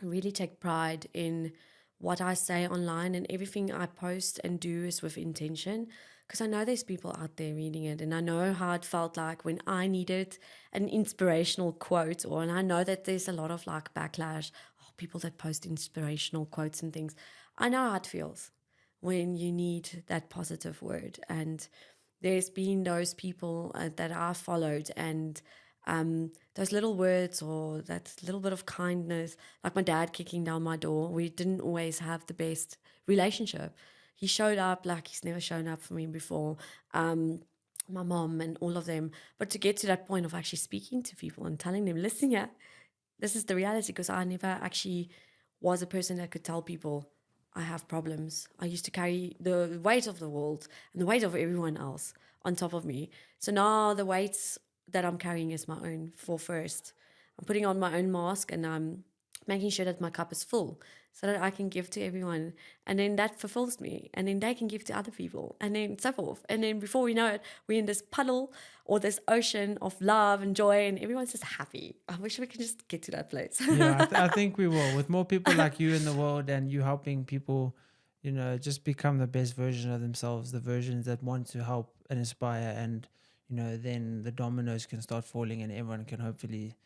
really take pride in what I say online, and everything I post and do is with intention, because I know there's people out there reading it, and I know how it felt like when I needed an inspirational quote, and I know that there's a lot of like backlash, people that post inspirational quotes and things. I know how it feels when you need that positive word, and there's been those people that I followed, and those little words or that little bit of kindness, like my dad kicking down my door. We didn't always have the best relationship. He showed up like he's never shown up for me before. My mom and all of them. But to get to that point of actually speaking to people and telling them, listen, yeah, this is the reality, because I never actually was a person that could tell people I have problems. I used to carry the weight of the world and the weight of everyone else on top of me. So now the weights that I'm carrying is my own for first. I'm putting on my own mask and I'm making sure that my cup is full so that I can give to everyone. And then that fulfills me. And then they can give to other people and then so forth. And then before we know it, we're in this puddle or this ocean of love and joy and everyone's just happy. I wish we could just get to that place. Yeah, I think we will. With more people like you in the world and you helping people, just become the best version of themselves, the versions that want to help and inspire, and then the dominoes can start falling and everyone can hopefully,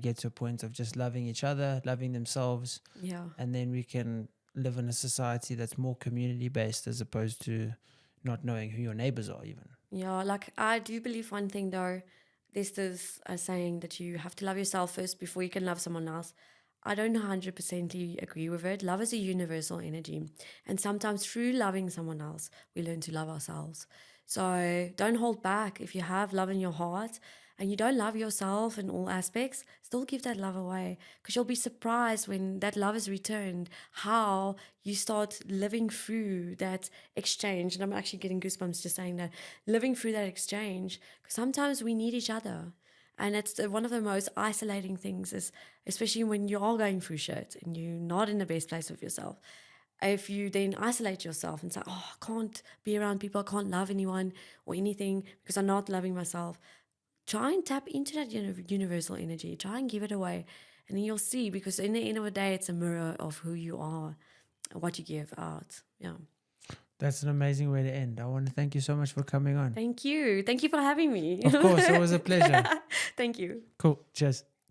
get to a point of just loving each other, loving themselves. Yeah. And then we can live in a society that's more community based as opposed to not knowing who your neighbors are even. Yeah, like I do believe one thing though. There's this saying that you have to love yourself first before you can love someone else. I don't 100% agree with it. Love is a universal energy. And sometimes through loving someone else, we learn to love ourselves. So don't hold back. If you have love in your heart and you don't love yourself in all aspects, still give that love away, because you'll be surprised when that love is returned, how you start living through that exchange. And I'm actually getting goosebumps just saying that, living through that exchange, because sometimes we need each other. And it's one of the most isolating things, is especially when you are going through shit and you're not in the best place with yourself. If you then isolate yourself and say, oh, I can't be around people, I can't love anyone or anything because I'm not loving myself, try and tap into that universal energy. Try and give it away. And then you'll see, because in the end of the day, it's a mirror of who you are and what you give out. Yeah. That's an amazing way to end. I want to thank you so much for coming on. Thank you. Thank you for having me. Of course, it was a pleasure. Thank you. Cool. Cheers.